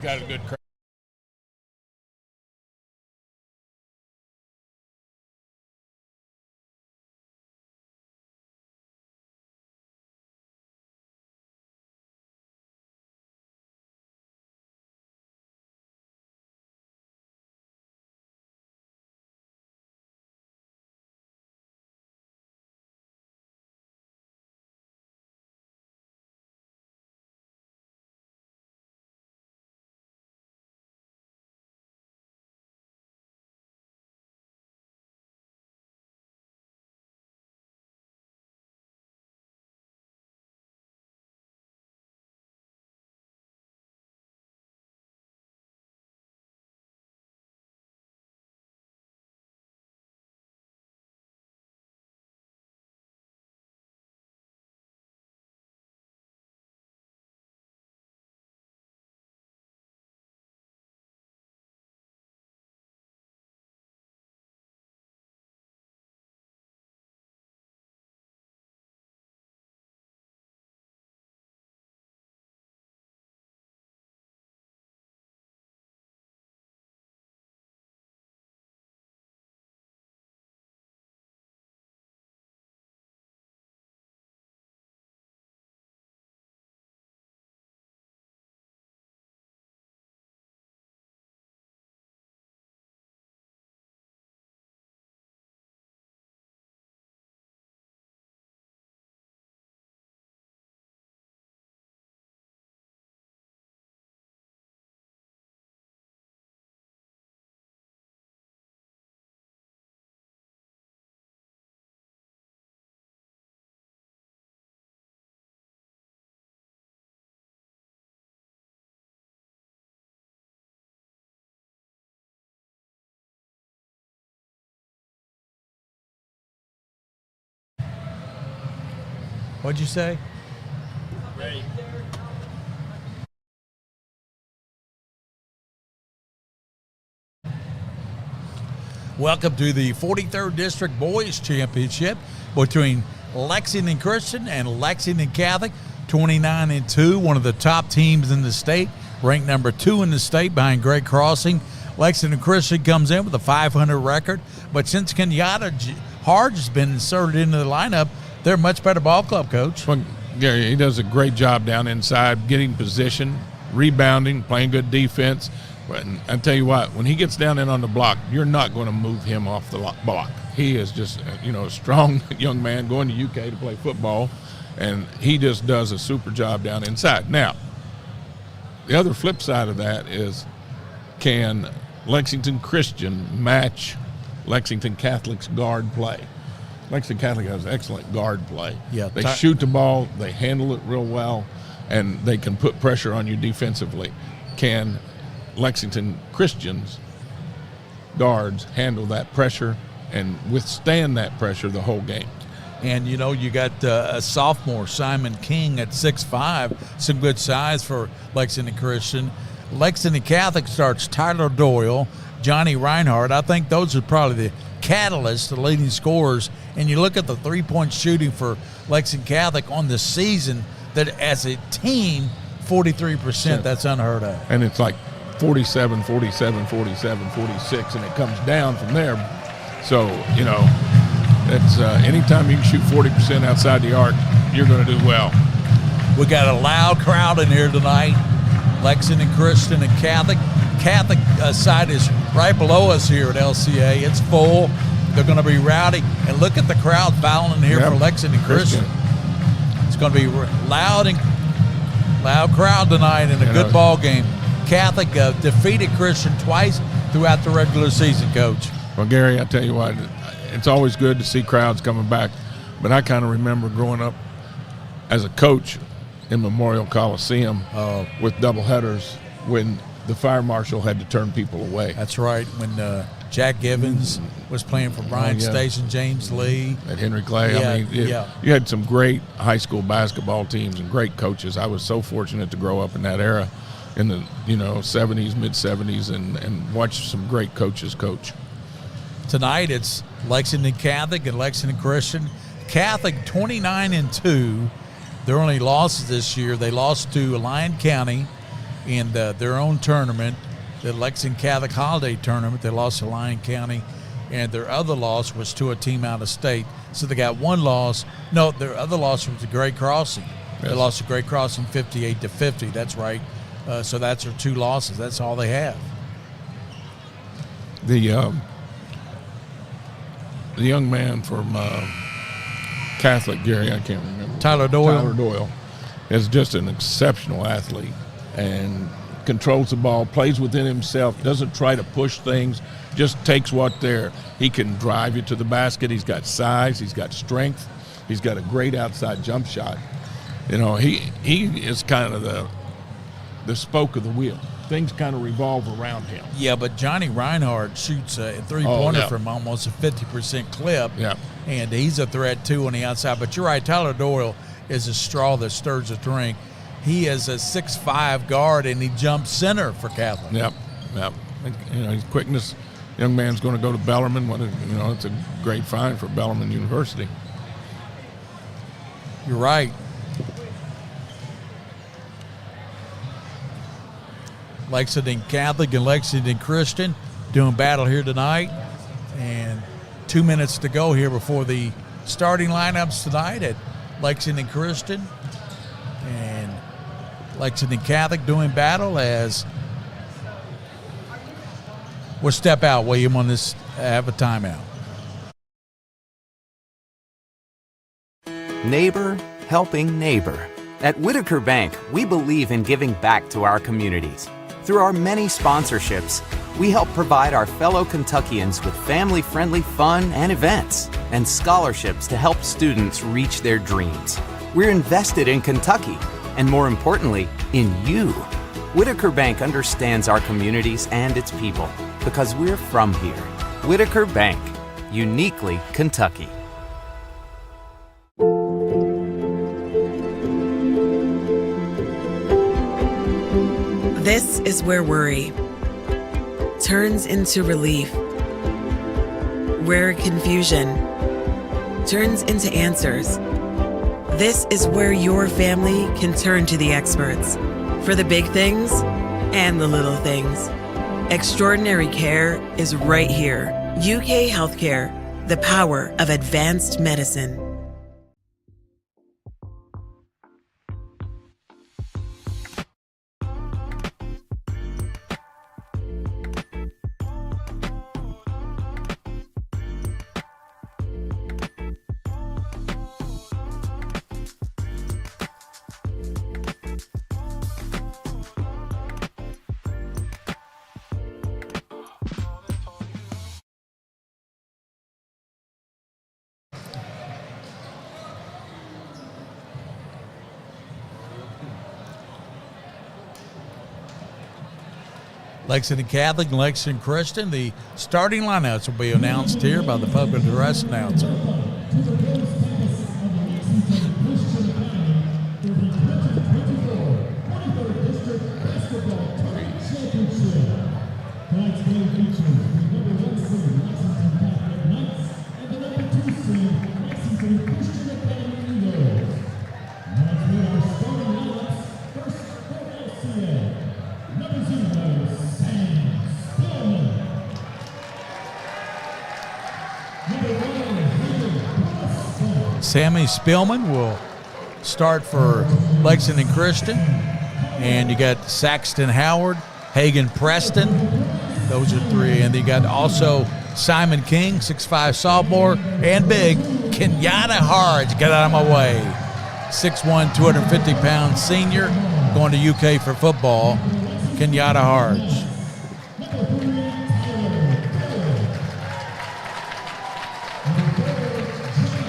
Got a good crowd. What'd you say? Ready. Welcome to the 43rd District Boys Championship between Lexington Christian and Lexington Catholic. 29-2, one of the top teams in the state, ranked number 2 in the state behind Great Crossing. Lexington Christian comes in with a 500 record, but since Kenyatta Harge has been inserted into the lineup, they're a much better ball club, Coach. Well, Gary, he does a great job down inside, getting position, rebounding, playing good defense. And I tell you what, when he gets down in on the block, you're not going to move him off the block. He is just, a strong young man going to UK to play football, and he just does a super job down inside. Now, the other flip side of that is, can Lexington Christian match Lexington Catholic's guard play? Lexington Catholic has excellent guard play. Yeah, they shoot the ball, they handle it real well, and they can put pressure on you defensively. Can Lexington Christian's guards handle that pressure and withstand that pressure the whole game? And, you got a sophomore, Simon King, at 6'5", some good size for Lexington Christian. Lexington Catholic starts Tyler Doyle, Johnny Reinhardt. I think those are probably the catalysts, the leading scorers. And you look at the three-point shooting for Lexington Catholic on the season, that as a team, 43%, that's unheard of. And it's like 47, 47, 47, 46, and it comes down from there. So, it's anytime you can shoot 40% outside the arc, you're going to do well. We got a loud crowd in here tonight. Lexington Christian and Catholic. Catholic side is right below us here at LCA. It's full. They're going to be rowdy. And look at the crowd fouling here for Lexington Christian. It's going to be loud crowd tonight and a good ball game. Catholic defeated Christian twice throughout the regular season, Coach. Well, Gary, I tell you what, it's always good to see crowds coming back. But I kind of remember growing up as a coach in Memorial Coliseum with doubleheaders when the fire marshal had to turn people away. That's right. When Jack Givens was playing for Bryan Station, James Lee. At Henry Clay. You had some great high school basketball teams and great coaches. I was so fortunate to grow up in that era in the 70s, mid-70s, and watch some great coaches coach. Tonight it's Lexington Catholic and Lexington Christian. Catholic 29-2. Their only losses this year, they lost to Lyon County in their own tournament, the Lexington Catholic Holiday Tournament. They lost to Lyon County, and their other loss was to a team out of state. So they got one loss. No, their other loss was to Great Crossing. Yes. They lost to Great Crossing 58-50. That's right. So that's their two losses. That's all they have. The young man from Catholic, Gary, I can't remember. Tyler Doyle. Tyler Doyle is just an exceptional athlete and controls the ball, plays within himself, doesn't try to push things, just takes what's there. He can drive you to the basket. He's got size. He's got strength. He's got a great outside jump shot. You know, he is kind of the spoke of the wheel. Things kind of revolve around him. Yeah, but Johnny Reinhardt shoots a three-pointer from almost a 50% clip. Yeah. And he's a threat, too, on the outside. But you're right, Tyler Doyle is a straw that stirs the drink. He is a 6'5" guard, and he jumps center for Catholic. Yep. You know, his quickness. Young man's going to go to Bellarmine. You know, it's a great find for Bellarmine University. You're right. Lexington Catholic and Lexington Christian doing battle here tonight. And 2 minutes to go here before the starting lineups tonight at Lexington Christian and Lexington Catholic doing battle as we'll step out, William, on this, have a timeout. Neighbor helping neighbor. At Whitaker Bank, we believe in giving back to our communities. Through our many sponsorships, we help provide our fellow Kentuckians with family-friendly fun and events, and scholarships to help students reach their dreams. We're invested in Kentucky, and more importantly, in you. Whitaker Bank understands our communities and its people, because we're from here. Whitaker Bank, uniquely Kentucky. This is where worry turns into relief, where confusion turns into answers. This is where your family can turn to the experts for the big things and the little things. Extraordinary care is right here. UK Healthcare, the power of advanced medicine. Lexington Catholic and Lexington Christian. The starting lineups will be announced here by the public address announcer. Sammy Spillman will start for Lexington Christian. And you got Saxton Howard, Hagan Preston. Those are three. And you got also Simon King, 6'5" sophomore, and big Kenyatta Harge. Get out of my way. 6'1", 250-pound senior going to UK for football. Kenyatta Harge.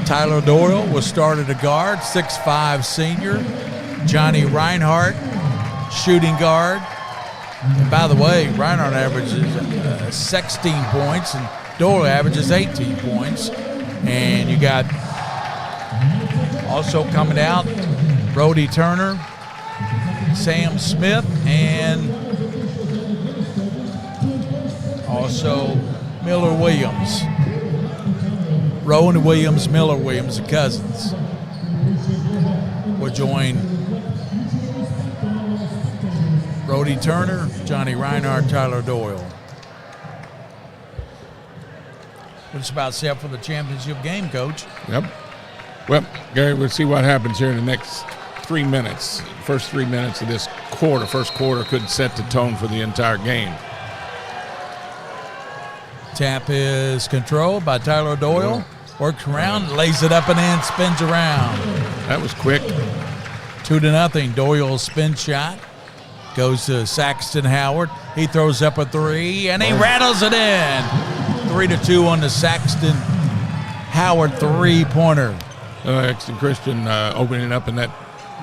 Tyler Doyle was started a guard, 6'5" senior. Johnny Reinhardt, shooting guard. And by the way, Reinhardt averages 16 points and Doyle averages 18 points. And you got also coming out Brody Turner, Sam Smith, and also Miller Williams. Rowan Williams, Miller Williams, the cousins, will join Brody Turner, Johnny Reinhardt, Tyler Doyle. We're just about set for the championship game, Coach. Yep. Well, Gary, we'll see what happens here in the next 3 minutes. First 3 minutes of this quarter. First quarter could set the tone for the entire game. Tap is controlled by Tyler Doyle. Works around, lays it up and in, spins around. That was quick. 2-0. Doyle's spin shot goes to Saxton Howard. He throws up a three, and he rattles it in. 3-2 on the Saxton Howard three-pointer. Lexington Christian opening up in that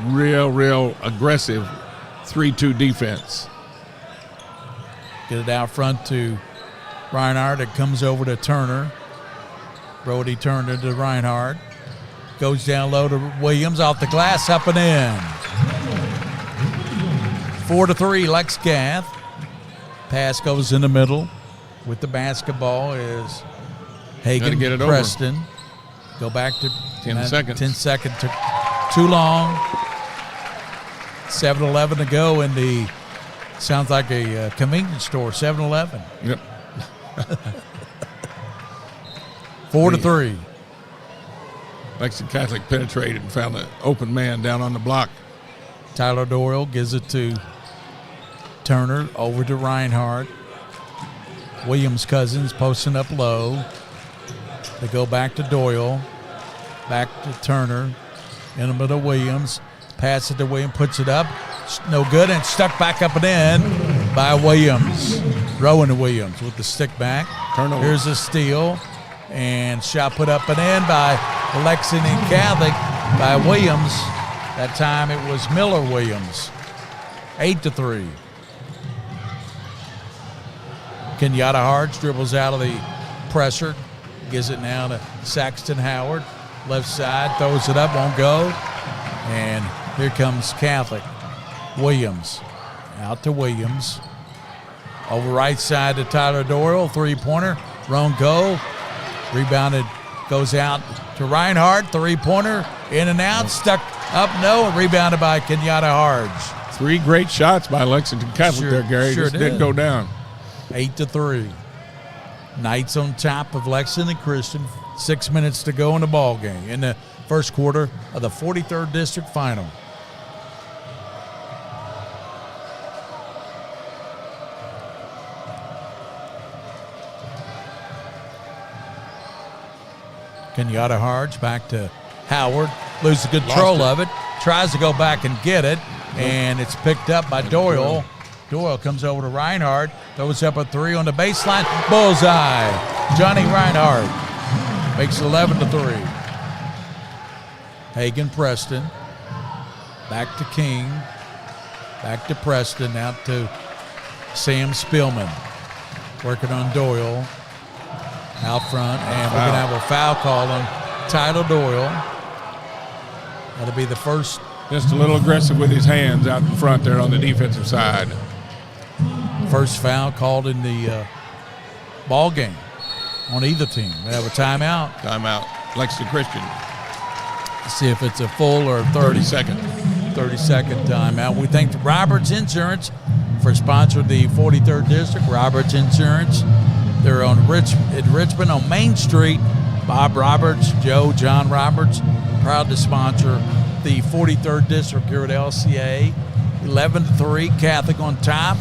real aggressive 3-2 defense. Get it out front to Reinhardt. It comes over to Turner. Brody Turner to Reinhardt. Goes down low to Williams. Off the glass, up and in. 4-3, Lex Gath. Pass goes in the middle. With the basketball is Hagan Gotta get it Preston. Go back to 10 seconds. 10 seconds. Took too long. 7-11 to go in the, sounds like a convenience store, 7-Eleven. Yep. 4-3. Lexington Catholic penetrated and found an open man down on the block. Tyler Doyle gives it to Turner, over to Reinhardt. Williams Cousins posting up low. They go back to Doyle. Back to Turner. In the middle, Williams. Pass it to Williams, puts it up. No good, and stuck back up and in by Williams. Rowan Williams with the stick back. Turnover. Here's a steal. And shot put up and in by Lexington Catholic by Williams. That time it was Miller Williams. 8-3. Kenyatta Hards dribbles out of the pressure. Gives it now to Saxton Howard. Left side, throws it up, won't go. And here comes Catholic. Williams. Out to Williams. Over right side to Tyler Doyle. Three-pointer. Wrong go. Rebounded. Goes out to Reinhardt. Three-pointer. In and out. Stuck up. No. Rebounded by Kenyatta Hards. 3 great shots by Lexington Catholic there, Gary. Sure Just did. didn't go down. 8-3. Knights on top of Lexington Christian. 6 minutes to go in the ball game in the first quarter of the 43rd District Final. Kenyatta Hards back to Howard. Loses control of it. Tries to go back and get it. And it's picked up by Doyle. Doyle comes over to Reinhardt. Throws up a three on the baseline. Bullseye. Johnny Reinhardt makes 11-3. Hagan Preston. Back to King. Back to Preston. Out to Sam Spillman. Working on Doyle. Out front. And we're going to have a foul call on Tyler Doyle. That'll be the first. Just a little aggressive with his hands out in front there on the defensive side. First foul called in the ball game on either team. We have a timeout. Timeout. Lexington Christian. See if it's a full or 30 second. 30-second timeout. We thank Roberts Insurance for sponsoring the 43rd District. Roberts Insurance. They're in Richmond on Main Street. Bob Roberts, John Roberts, proud to sponsor the 43rd District here at LCA. 11-3, Catholic on top.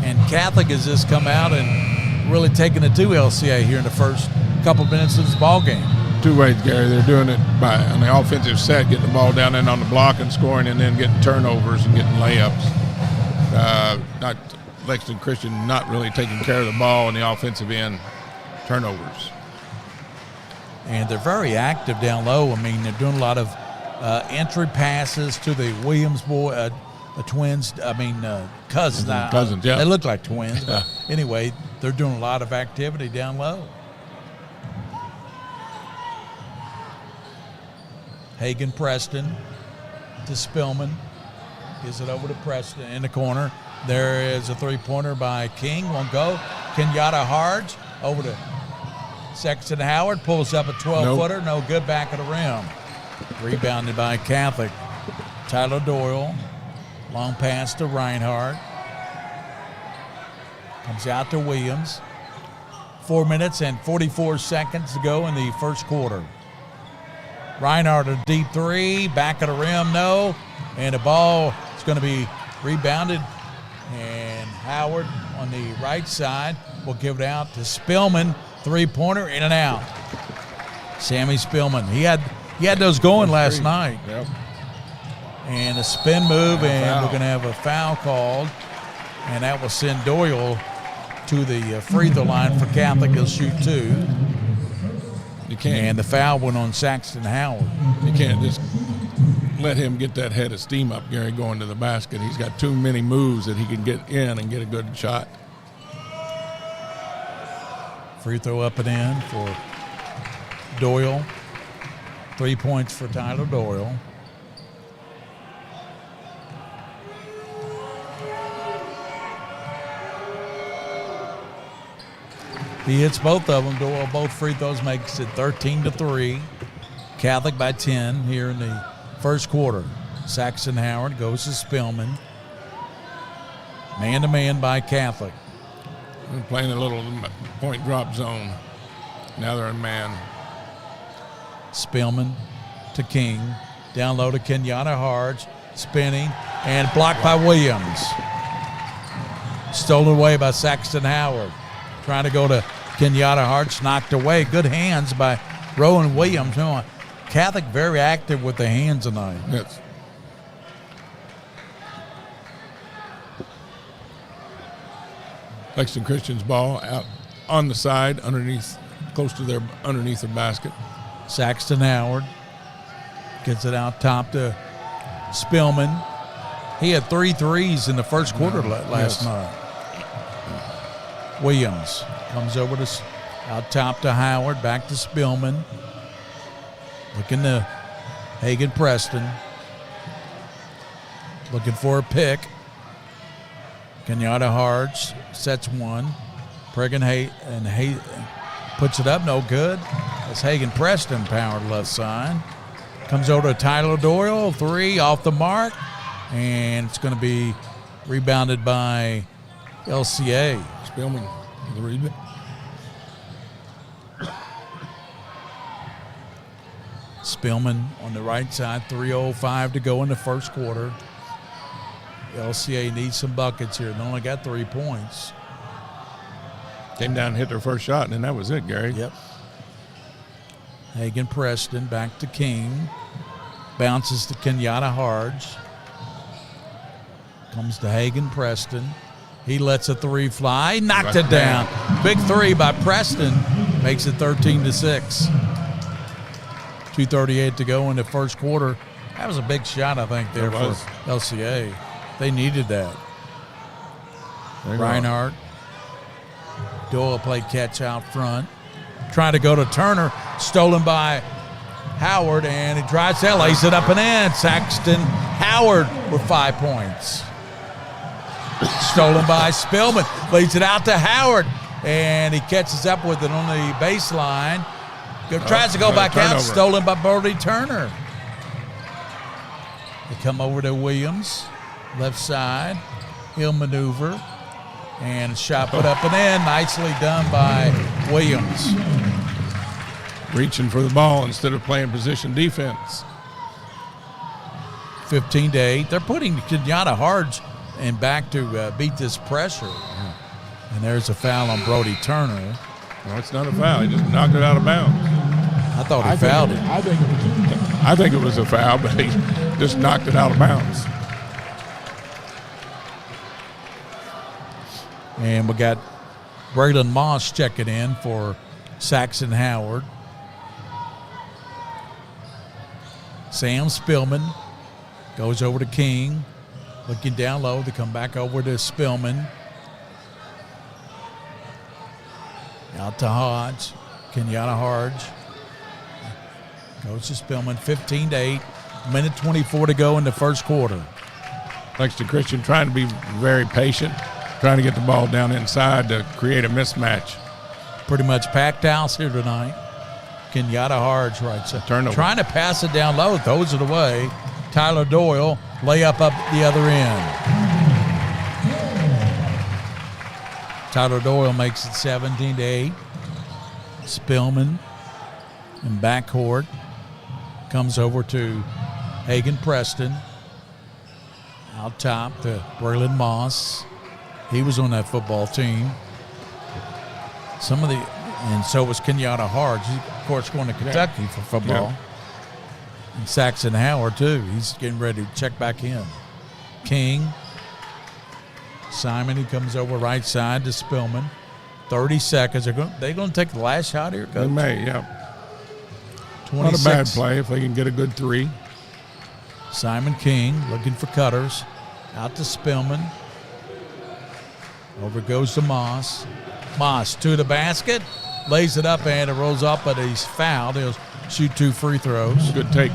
And Catholic has just come out and really taken it to LCA here in the first couple minutes of this ball game. 2 ways, Gary. They're doing it by on the offensive set, getting the ball down in on the block and scoring, and then getting turnovers and getting layups. Not Lexington Christian not really taking care of the ball on the offensive end. Turnovers. And they're very active down low. I mean, they're doing a lot of entry passes to the Williams boy, the twins. I mean, cousins. Cousins, yeah. They look like twins. But anyway, they're doing a lot of activity down low. Hagan Preston to Spillman. Gives it over to Preston in the corner. There is a three-pointer by King. Won't go. Kenyatta Hards over to Sexton Howard. Pulls up a 12-footer. No good back of the rim. Rebounded by Catholic. Tyler Doyle. Long pass to Reinhardt. Comes out to Williams. 4 minutes and 44 seconds to go in the first quarter. Reinhardt a deep three, back of the rim, no. And the ball is going to be rebounded. And Howard on the right side will give it out to Spillman. Three-pointer, in and out. Sammy Spillman. He had those going last night. Yep. And a spin move, and Foul. we're going to have a foul called. And that will send Doyle to the free throw line for Catholic. He'll shoot two. You can't. And the foul went on Saxton Howard. You can't just let him get that head of steam up, Gary, going to the basket. He's got too many moves that he can get in and get a good shot. Free throw up and in for Doyle. 3 points for Tyler Doyle. He hits both of them. Doyle, both free throws, makes it 13-3. Catholic by 10 here in the first quarter. Saxton Howard goes to Spillman. Man-to-man by Catholic. They're playing a little point drop zone. Now they're in man. Spillman to King. Down low to Kenyatta Harge. Spinning and blocked by Williams. Stolen away by Saxton Howard. Trying to go to Kenyatta Harge. Knocked away. Good hands by Rowan Williams. Catholic very active with the hands tonight. Yes. Lexington Christian's ball out on the side, underneath, close to their underneath the basket. Saxton Howard gets it out top to Spillman. He had 3 threes in the first quarter last night. Williams comes over to out top to Howard, back to Spillman. Looking to Hagen Preston. Looking for a pick. Kenyatta Harge sets one. Pregan puts it up, no good. That's Hagen Preston powered left side. Comes over to Tyler Doyle, 3 off the mark. And it's going to be rebounded by LCA. Spillman, the rebound. Spillman on the right side, 3:05 to go in the first quarter. LCA needs some buckets here. They only got 3 points. Came down and hit their first shot, and then that was it, Gary. Yep. Hagen Preston back to King. Bounces to Kenyatta Harge. Comes to Hagen Preston. He lets a 3 fly. Knocked it down. Big 3 by Preston. Makes it 13-6. 2:38 to go in the first quarter. That was a big shot, I think, there for LCA. They needed that. Reinhardt. Doyle played catch out front. Trying to go to Turner. Stolen by Howard, and he drives that, lays it up and in. Saxton Howard with 5 points. Stolen by Spillman. Lays it out to Howard, and he catches up with it on the baseline. Tries to go back out. Stolen by Brody Turner. They come over to Williams. Left side. He'll maneuver. And shot put up and in. Nicely done by Williams. Reaching for the ball instead of playing position defense. 15-8. They're putting Kenyatta Harge and back to beat this pressure. And there's a foul on Brody Turner. No, it's not a foul. He just knocked it out of bounds. I thought he fouled it. I think it was a foul, but he just knocked it out of bounds. And we got Braylon Moss checking in for Saxton Howard. Sam Spillman goes over to King. Looking down low to come back over to Spillman. Out to Hodge. Kenyatta Harge. Goes to Spillman. 15-8. Minute 24 to go in the first quarter. Lexington Christian trying to be very patient, trying to get the ball down inside to create a mismatch. Pretty much packed house here tonight. Kenyatta Harge right side. Turnover. Trying to pass it down low. Throws it away. Tyler Doyle. Layup up the other end. Tyler Doyle makes it 17-8. Spillman in backcourt comes over to Hagen Preston. Out top to Braylon Moss. He was on that football team. And so was Kenyatta Hard. He's, of course, going to Kentucky for football. Yeah. And Saxon Howard, too. He's getting ready to check back in. King. Simon, he comes over right side to Spillman. 30 seconds. They're going to take the last shot here, Coach? They may, yeah. 26. Not a bad play if they can get a good three. Simon King looking for cutters. Out to Spillman. Over goes to Moss. Moss to the basket. Lays it up and it rolls up, but he's fouled. He'll shoot 2 free throws. Good take.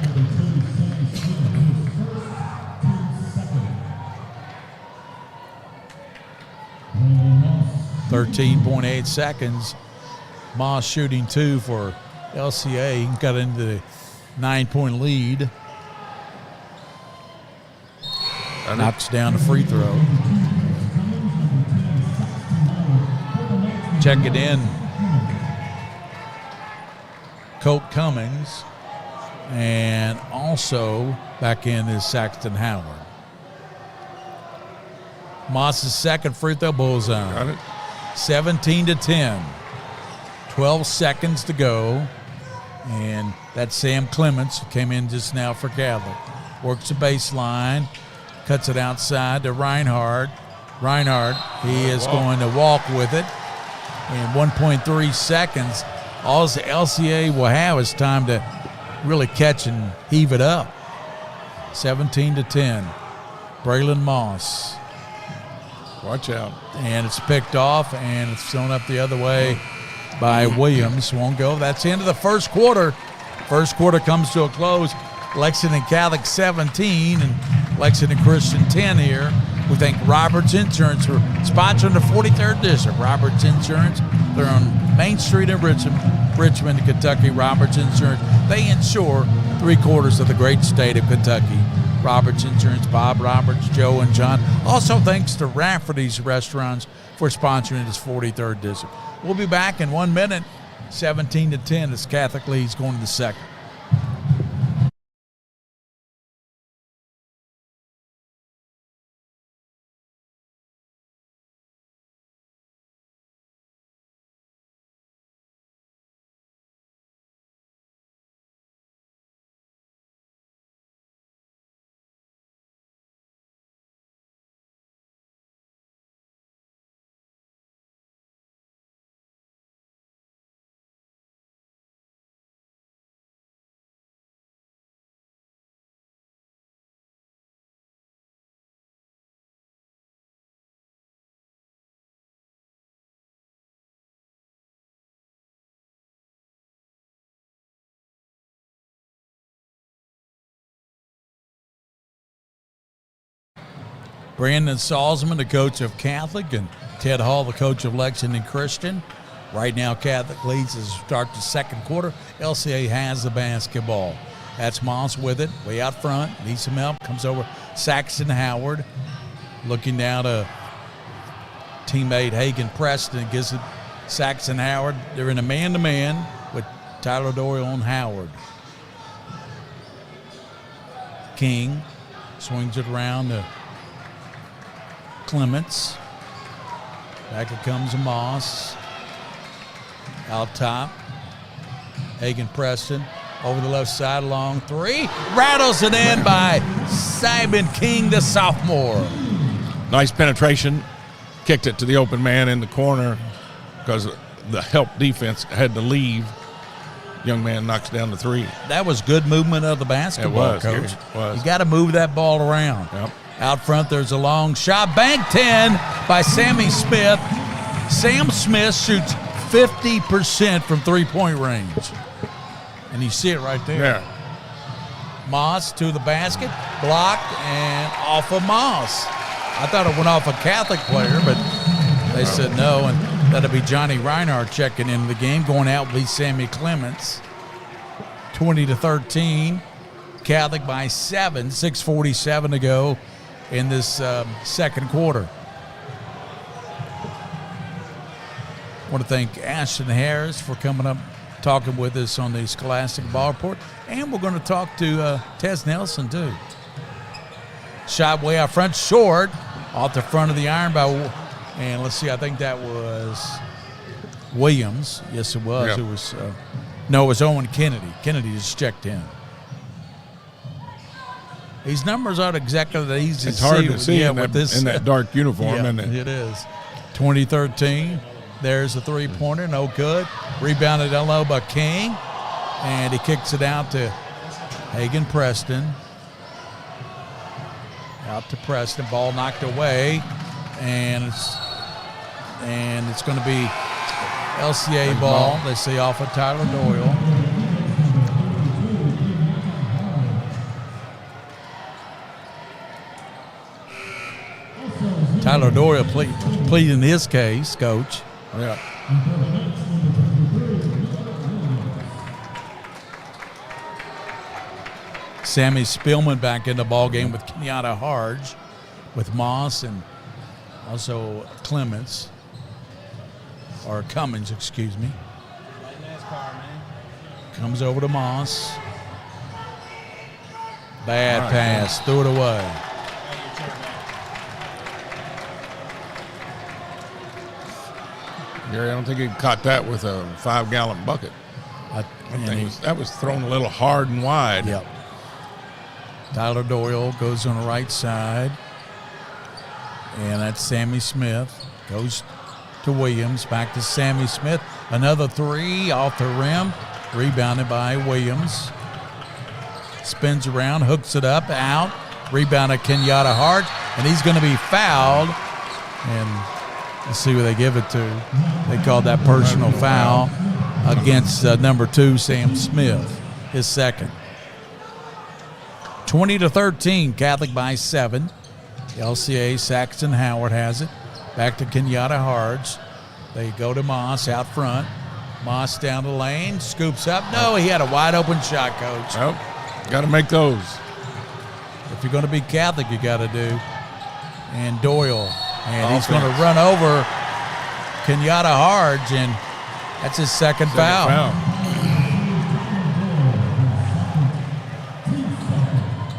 .8 seconds. Moss shooting 2 for LCA. He got into the 9-point lead. Knocks down the free throw. Check it in. Colt Cummings. And also back in is Saxton Howard. Moss's second free throw bullseye. Got it. 17-10. 12 seconds to go. And that's Sam Clements, who came in just now for Catholic. Works the baseline. Cuts it outside to Reinhardt. Reinhardt, he is going to walk with it. In 1.3 seconds, all the LCA will have is time to really catch and heave it up. 17-10. Braylon Moss. Watch out. And it's picked off, and it's thrown up the other way by Williams. Won't go. That's the end of the first quarter. First quarter comes to a close. Lexington Catholic 17 and Lexington Christian 10 here. We thank Roberts Insurance for sponsoring the 43rd District. Roberts Insurance, they're on Main Street in Richmond, Kentucky. Roberts Insurance, they insure 3/4 of the great state of Kentucky. Roberts Insurance, Bob Roberts, Joe, and John. Also thanks to Rafferty's Restaurants for sponsoring this 43rd District. We'll be back in 1 minute, 17-10 as Catholic leads going to the second. Brandon Salzman, the coach of Catholic, and Ted Hall, the coach of Lexington Christian. Right now, Catholic leads as we start the second quarter. LCA has the basketball. That's Moss with it, way out front. Needs some help. Comes over Saxton Howard. Looking down to teammate Hagen Preston. Gives it Saxton Howard. They're in a man-to-man with Tyler Doyle and Howard. King swings it around to Clements. Back it comes to Moss. Out top. Hagen Preston. Over the left side, long three. Rattles it in by Simon King, the sophomore. Nice penetration. Kicked it to the open man in the corner because the help defense had to leave. Young man knocks down the three. That was good movement of the basketball, It was, Coach. It was. You got to move that ball around. Yep. Out front, there's a long shot. Bank 10 by Sammy Smith. Sam Smith shoots 50% from three-point range. And you see it right there. Yeah. Moss to the basket, blocked, and off of Moss. I thought it went off a Catholic player, but they said no, and that'll be Johnny Reinhardt checking into the game. Going out will be Sammy Clements. 20-13. Catholic by 7, 6:47 to go in this second quarter. want to thank Ashton Harris for coming up, talking with us on the Scholastic Ball Report. And we're going to talk to Tess Nelson, too. Shot way out front, short, off the front of the iron by, and let's see, I think that was Williams. Yes, it was. Yep. It was, no, it was Owen Kennedy. Kennedy just checked in. These numbers aren't exactly that easy It's to hard see. to see in that dark uniform, Yeah, isn't it? it is. 2013. There's a three-pointer, no good. Rebounded down low by King, and he kicks it out to Hagan Preston. Out to Preston, ball knocked away, and it's going to be LCA ball. They say off of Tyler Doyle. Tyler Doyle pleading his case, Coach. Yeah. Sammy Spielman back in the ball game with Kenyatta Harge, with Moss and also Cummins, excuse me. Comes over to Moss. Bad pass, threw it away. Gary, I don't think he caught that with a 5-gallon bucket. That was thrown a little hard and wide. Yep. Tyler Doyle goes on the right side. And that's Sammy Smith. Goes to Williams. Back to Sammy Smith. Another three off the rim. Rebounded by Williams. Spins around, hooks it up, out. Rebounded Kenyatta Hart. And he's going to be fouled. And let's see who they give it to. They called that personal foul against number 2, Sam Smith, his second. 20-13, Catholic by 7. LCA, Saxton Howard has it. Back to Kenyatta Harge. They go to Moss out front. Moss down the lane, scoops up. No, he had a wide open shot, Coach. Well, got to make those. If you're going to be Catholic, you got to do. And Doyle. And he's going to run over Kenyatta Harge, and that's his second foul.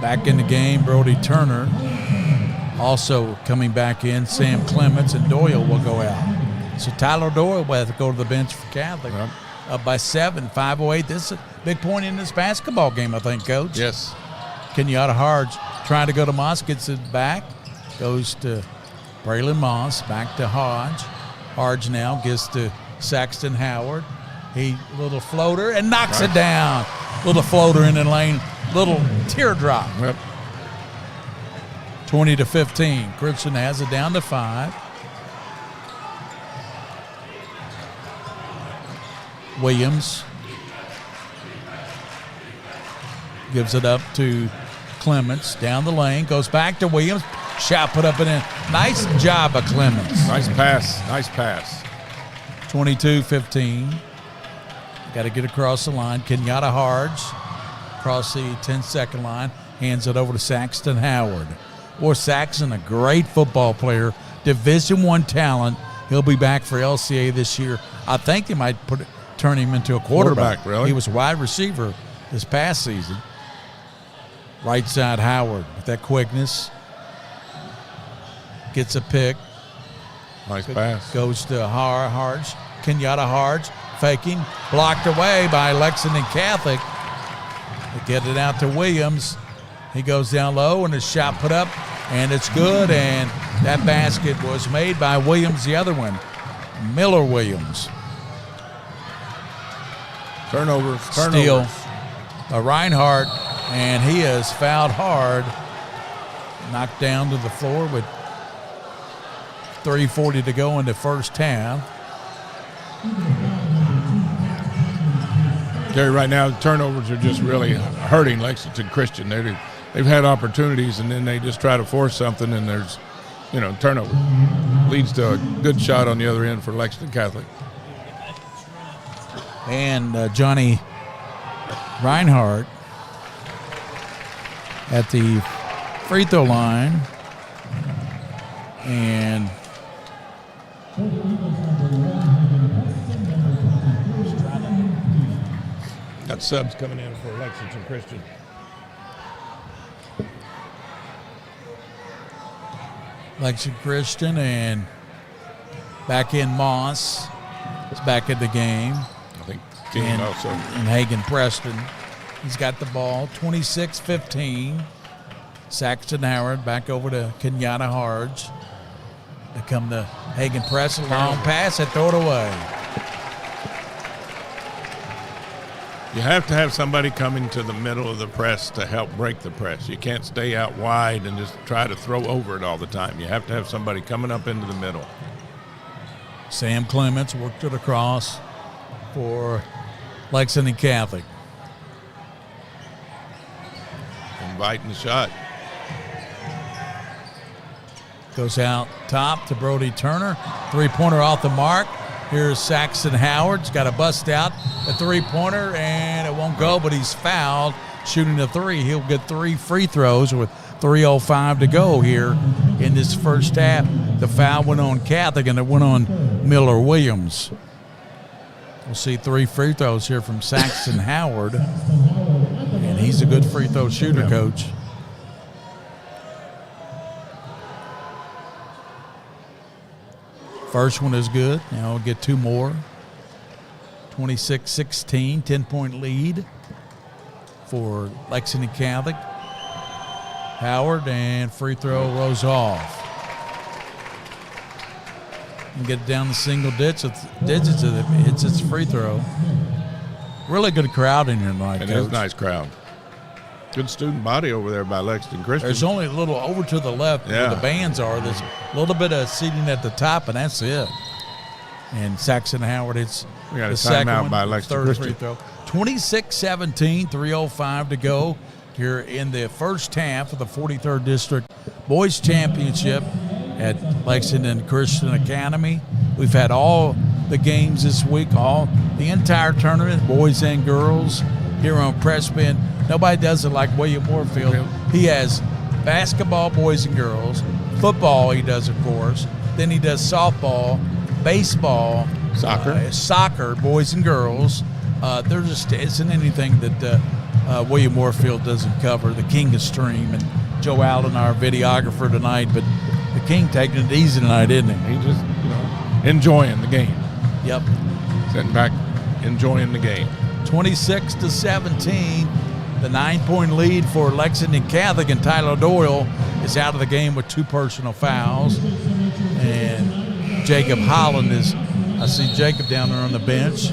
Back in the game, Brody Turner. Also coming back in, Sam Clements, and Doyle will go out. So Tyler Doyle will have to go to the bench for Catholic. Yep. Up by 7, 5:08. This is a big point in this basketball game, I think, Coach. Yes. Kenyatta Harge trying to go to Moss, gets it back, goes to Braylon Moss, back to Hodge. Harge now gets to Saxton Howard. He little floater and knocks it down. Little floater in the lane, little teardrop. Yep. 20-15. Christian has it down to 5. Williams gives it up to Clements down the lane, goes back to Williams. Shot put up and in. Nice job of Clements. Nice pass. Nice pass. 22-15. Got to get across the line. Kenyatta Harge across the 10-second line. Hands it over to Saxton Howard. Boy, Saxton, a great football player. Division I talent. He'll be back for LCA this year. I think they might turn him into a quarterback. Really? He was a wide receiver this past season. Right side Howard with that quickness. Gets a pick. Nice pass. Goes to Harge. Kenyatta Harge faking. Blocked away by Lexington Catholic. They get it out to Williams. He goes down low and his shot put up, and it's good. And that basket was made by Williams, the other one, Miller Williams. Turnovers. Steal by Reinhardt, and he is fouled hard. Knocked down to the floor with 3:40 to go in the first half. Gary, right now, turnovers are just really hurting Lexington Christian. They've had opportunities, and then they just try to force something, and there's, turnover. Leads to a good shot on the other end for Lexington Catholic. And Johnny Reinhardt at the free throw line. And Got subs coming in for Lexington Christian. Lexington Christian and back in Moss is back in the game. I think King And, also. and Hagen Preston. He's got the ball, 26-15. Saxton Howard back over to Kenyatta Harge. They come to Hagen Preston, long pass and throw it away. You have to have somebody coming to the middle of the press to help break the press. You can't stay out wide and just try to throw over it all the time. You have to have somebody coming up into the middle. Sam Clements worked it across for Lexington Catholic. Inviting the shot. Goes out top to Brody Turner. Three-pointer off the mark. Here's Saxton Howard. He's got a bust out. A three-pointer, and it won't go, but he's fouled shooting a three. He'll get 3 free throws with 3:05 to go here in this first half. The foul went on Catholic, and it went on Miller Williams. We'll see 3 free throws here from Saxton Howard, and he's a good free throw shooter, Coach. First one is good. Now we'll get 2 more. 26-16, 10-point lead for Lexington Catholic. Howard, and free throw rolls off. And get it down the single digits of it. It's its free throw. Really good crowd in here tonight, It is Coach. a nice crowd. Good student body over there by Lexington Christian. There's only a little over to the left where Yeah. the bands are. There's a little bit of seating at the top, and that's it. And Saxton Howard, it's We got a the second timeout one, by Lexington third Christian. free throw. 26-17, 3:05 to go here in the first half of the 43rd District Boys Championship at Lexington Christian Academy. We've had all the games this week, the entire tournament, boys and girls, here on Preston. Nobody does it like William Moorfield. He has basketball, boys and girls, football he does, of course. Then he does softball, baseball, soccer, boys and girls. There just isn't anything that William Moorfield doesn't cover. The King of Stream, and Joe Allen, our videographer tonight. But the King taking it easy tonight, isn't he? He just, enjoying the game. Yep. Sitting back, enjoying the game. 26-17, the 9-point lead for Lexington Catholic, and Tyler Doyle is out of the game with 2 personal fouls. And Jacob Holland I see Jacob down there on the bench.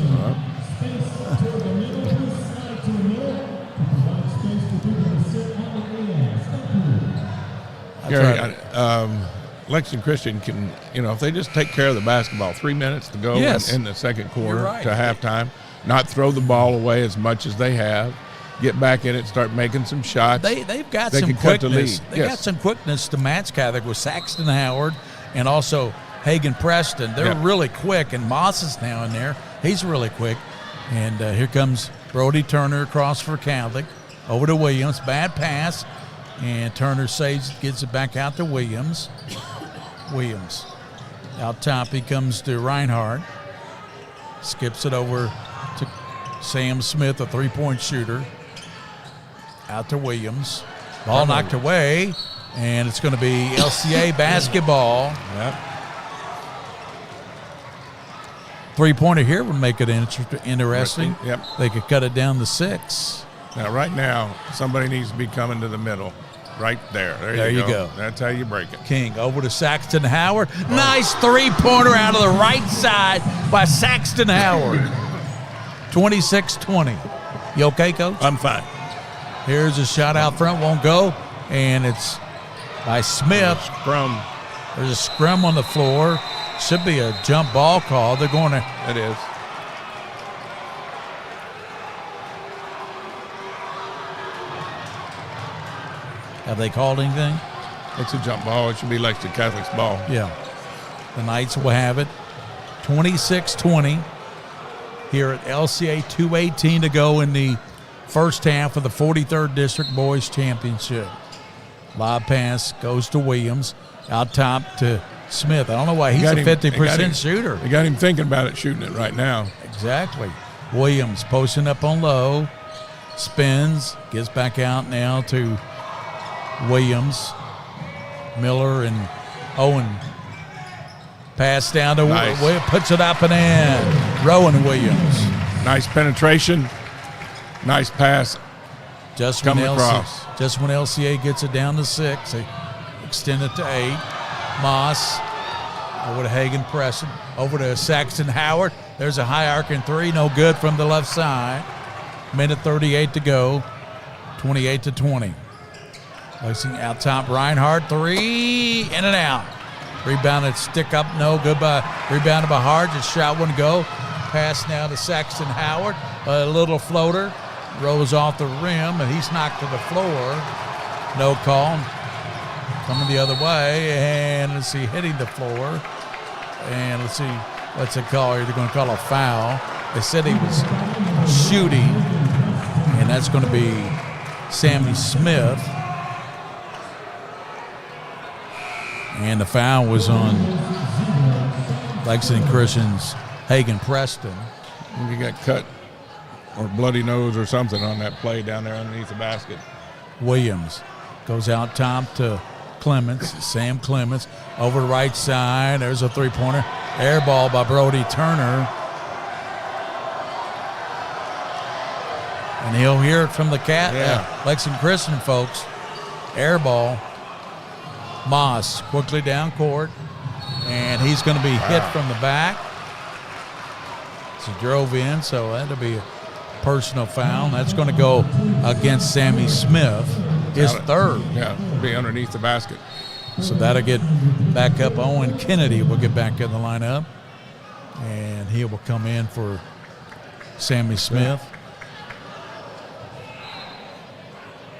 Gary, Lexington Christian can, if they just take care of the basketball, 3 minutes to go in the second quarter You're right. to halftime, not throw the ball away as much as they have, get back in it, start making some shots. They've got They some can cut the quickness. lead. They Yes. got some quickness to match Catholic with Saxton Howard and also Hagen Preston. They're really quick, and Moss is now in there. He's really quick. And here comes Brody Turner across for Catholic. Over to Williams. Bad pass. And Turner saves, gets it back out to Williams. Williams. Out top, he comes to Reinhardt. Skips it over to Sam Smith, a 3-point shooter. Out to Williams. Ball knocked away, and it's going to be LCA basketball. Yep. 3-pointer here would make it interesting. Yep. They could cut it down to 6. Now, right now, somebody needs to be coming to the middle. Right there. There you go. That's how you break it. King over to Saxton Howard. Nice 3-pointer out of the right side by Saxton Howard. 26-20. You okay, Coach? I'm fine. Here's a shot out front. Won't go. And it's by Smith. Scrum. There's a scrum on the floor. Should be a jump ball call. They're going to. It is. Have they called anything? It's a jump ball. It should be Lexington Catholic's ball. Yeah. The Knights will have it. 26-20 here at LCA. 2:18 to go in the first half of the 43rd District Boys Championship. Lob pass goes to Williams. Out top to Smith. I don't know why he's a 50% shooter. They got him thinking about it, shooting it right now. Exactly. Williams posting up on low, spins, gets back out now to Williams. Miller and Owen pass down to Nice. puts it up and in. Rowan Williams. Nice penetration. Nice pass. Just when, Coming across. just when LCA gets it down to 6, they extend it to 8. Moss over to Hagen Preston. Over to Saxton Howard. There's a high arcing 3. No good from the left side. Minute 38 to go. 28-20. Lexington out top. Reinhardt 3. In and out. Rebounded, stick up. No good rebounded by Hart. Just shot one go. Pass now to Saxton Howard. A little floater. Rolls off the rim, and he's knocked to the floor. No call. Coming the other way, and let's see, hitting the floor. And let's see, what's it called? They're going to call a foul. They said he was shooting, and that's going to be Sammy Smith. And the foul was on Lexington Christian's Hagen Preston. He got cut or bloody nose or something on that play down there underneath the basket. Williams goes out top to Clements. Sam Clements over the right side. There's a three-pointer. Air ball by Brody Turner. And he'll hear it from the Lexington Christian folks. Air ball. Moss quickly down court. And he's going to be hit from the back. So drove in, so that'll be a personal foul. That's going to go against Sammy Smith, his third. Yeah, be underneath the basket. So that'll get back up. Owen Kennedy will get back in the lineup, and he will come in for Sammy Smith.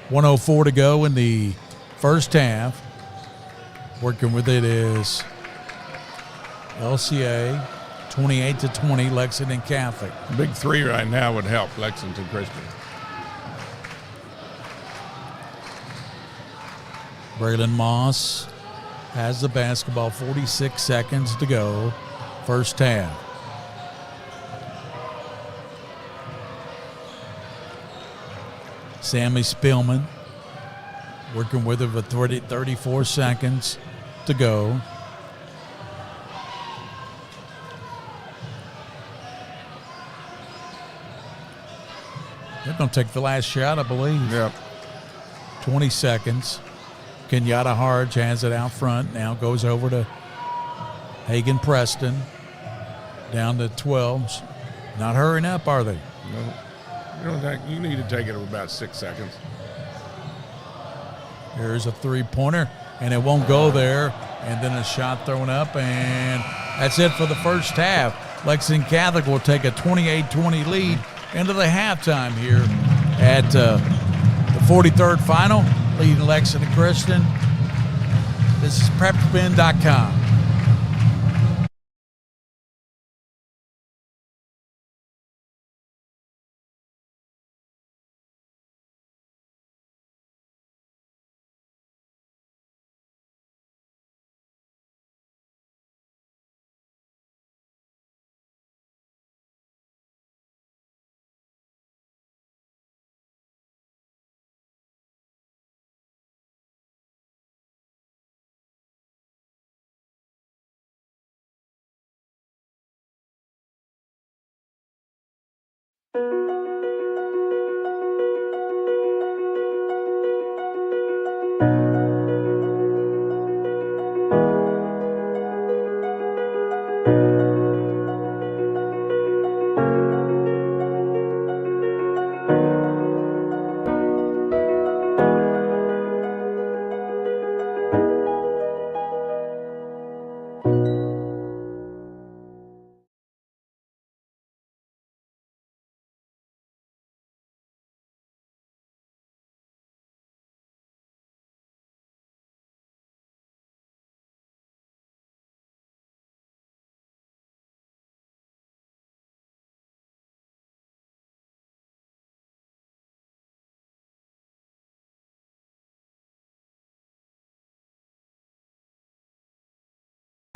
1:04 to go in the first half. Working with it is LCA. 28-20, Lexington Catholic. Big 3 right now would help Lexington Christian. Braylon Moss has the basketball, 46 seconds to go, first half. Sammy Spillman working with it with 34 seconds to go. They're going to take the last shot, I believe. Yep. 20 seconds. Kenyatta Harge has it out front. Now goes over to Hagen Preston. Down to 12. Not hurrying up, are they? No. You need to take it about 6 seconds. Here's a three-pointer, and it won't go there. And then a shot thrown up, and that's it for the first half. Lexington Catholic will take a 28-20 lead into the halftime here at the 43rd final, leading Lexington Christian. This is PrepSpin.com.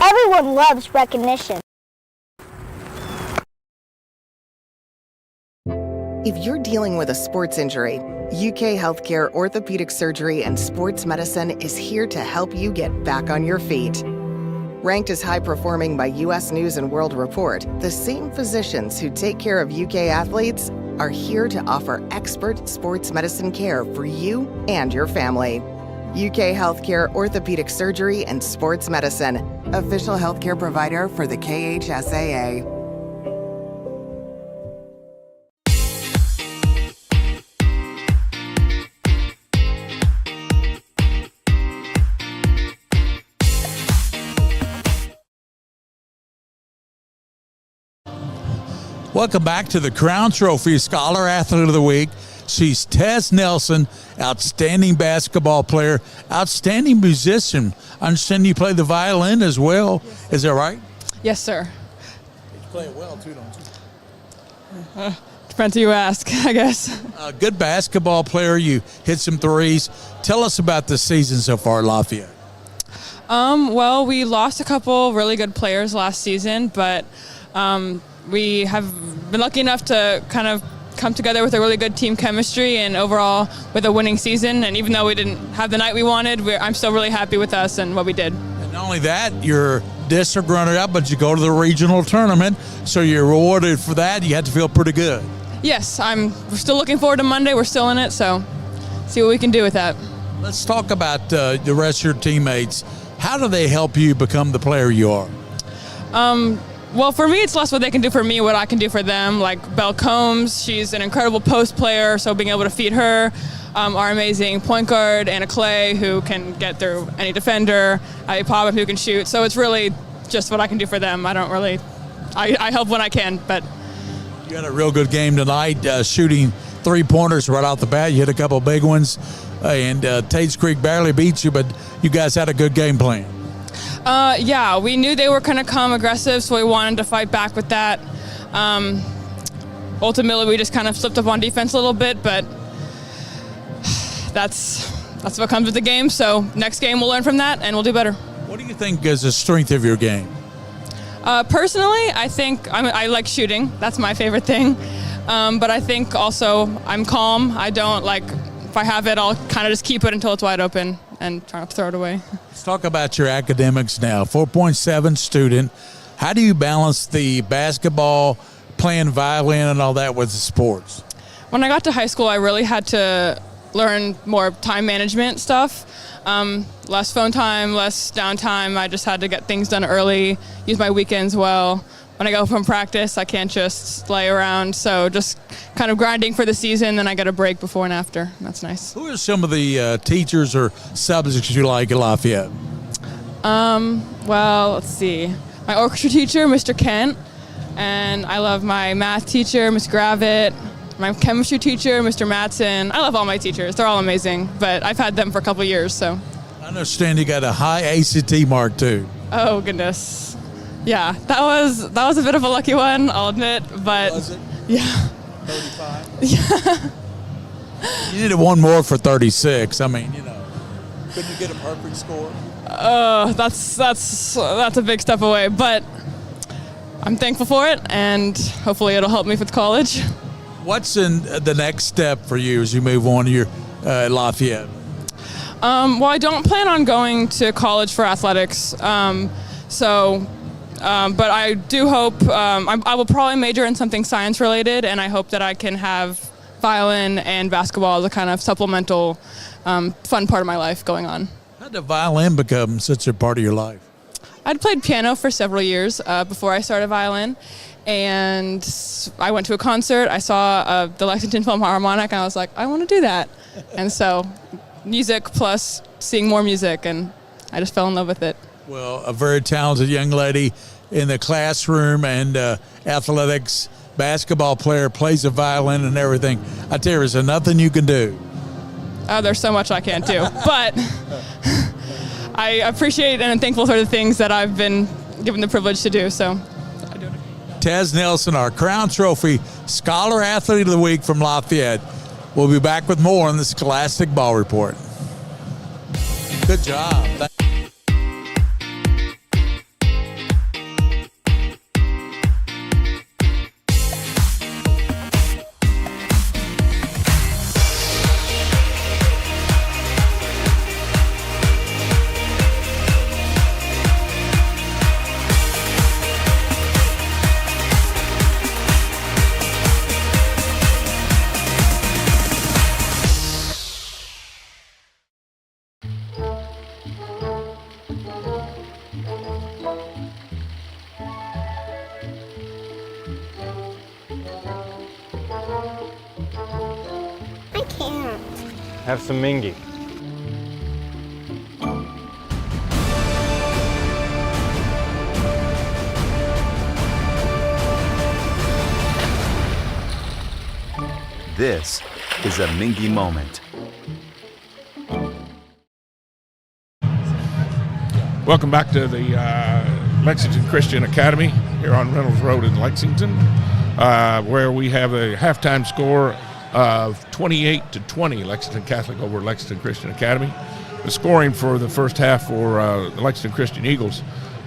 Everyone loves recognition. If you're dealing with a sports injury, UK Healthcare Orthopedic Surgery and Sports Medicine is here to help you get back on your feet. Ranked as high performing by US News and World Report, the same physicians who take care of UK athletes are here to offer expert sports medicine care for you and your family. UK Healthcare Orthopedic Surgery and Sports Medicine, official healthcare provider for the KHSAA. Welcome back to the Crown Trophy Scholar Athlete of the Week. She's Tez Nelson, outstanding basketball player, outstanding musician. I understand you play the violin as well. Yes. Is that right? Yes, sir. You play it well, too, don't you? Depends who you ask, I guess. A good basketball player. You hit some threes. Tell us about the season so far at Lafayette. Well, we lost a couple really good players last season, but we have been lucky enough to kind of come together with a really good team chemistry and overall with a winning season. And even though we didn't have the night we wanted, I'm still really happy with us and what we did. And not only that, you're district runner-up, but you go to the regional tournament, so you're rewarded for that. You have to feel pretty good. Yes, we're still looking forward to Monday. We're still in it, so see what we can do with that. Let's talk about the rest of your teammates. How do they help you become the player you are? Well, for me, it's less what they can do for me, what I can do for them. Like Belle Combs, she's an incredible post player, so being able to feed her. Our amazing point guard, Anna Clay, who can get through any defender. Abby Pobbin, who can shoot. So it's really just what I can do for them. I don't really, I help when I can, but. You had a real good game tonight, shooting three-pointers right off the bat. You hit a couple big ones, and Tate's Creek barely beat you, but you guys had a good game plan. Yeah, we knew they were going to come aggressive, so we wanted to fight back with that. Ultimately, we just kind of slipped up on defense a little bit, but that's what comes with the game. So next game, we'll learn from that, and we'll do better. What do you think is the strength of your game? Personally, I think I like shooting. That's my favorite thing. But I think also I'm calm. I don't if I have it, I'll kind of just keep it until it's wide open and try not to throw it away. Let's talk about your academics now. 4.7 student. How do you balance the basketball, playing violin, and all that with the sports? When I got to high school, I really had to learn more time management stuff. Less phone time, less downtime. I just had to get things done early, use my weekends well. When I go from practice, I can't just lay around. So just kind of grinding for the season, then I get a break before and after. That's nice. Who are some of the teachers or subjects you like at Lafayette? Well, let's see. My orchestra teacher, Mr. Kent, and I love my math teacher, Ms. Gravitt, my chemistry teacher, Mr. Matson. I love all my teachers. They're all amazing, but I've had them for a couple of years, so. I understand you got a high ACT mark, too. Oh, goodness. Yeah, that was a bit of a lucky one, I'll admit, but. Was it? Yeah. 35? Yeah. You needed one more for 36. I mean, couldn't you get a perfect score? That's a big step away, but I'm thankful for it, and hopefully it'll help me with college. What's in the next step for you as you move on to your Lafayette? Well, I don't plan on going to college for athletics, but I do hope I will probably major in something science related, and I hope that I can have violin and basketball as a kind of supplemental fun part of my life going on. How did violin become such a part of your life? I'd played piano for several years before I started violin, and I went to a concert. I saw the Lexington Philharmonic, and I was like, I want to do that. And so music plus seeing more music, and I just fell in love with it. Well, a very talented young lady in the classroom and athletics, basketball player, plays the violin and everything. I tell you, there's nothing you can do. Oh, there's so much I can't do, but I appreciate and I'm thankful for the things that I've been given the privilege to do, so I do it. Tez Nelson, our Crown Trophy Scholar Athlete of the Week from Lafayette. We'll be back with more on the Scholastic Ball Report. Good job. Have some Mingy. This is a Mingy moment. Welcome back to the Lexington Christian Academy here on Reynolds Road in Lexington, where we have a halftime score of 28-20, Lexington Catholic over Lexington Christian Academy. The scoring for the first half for the Lexington Christian Eagles,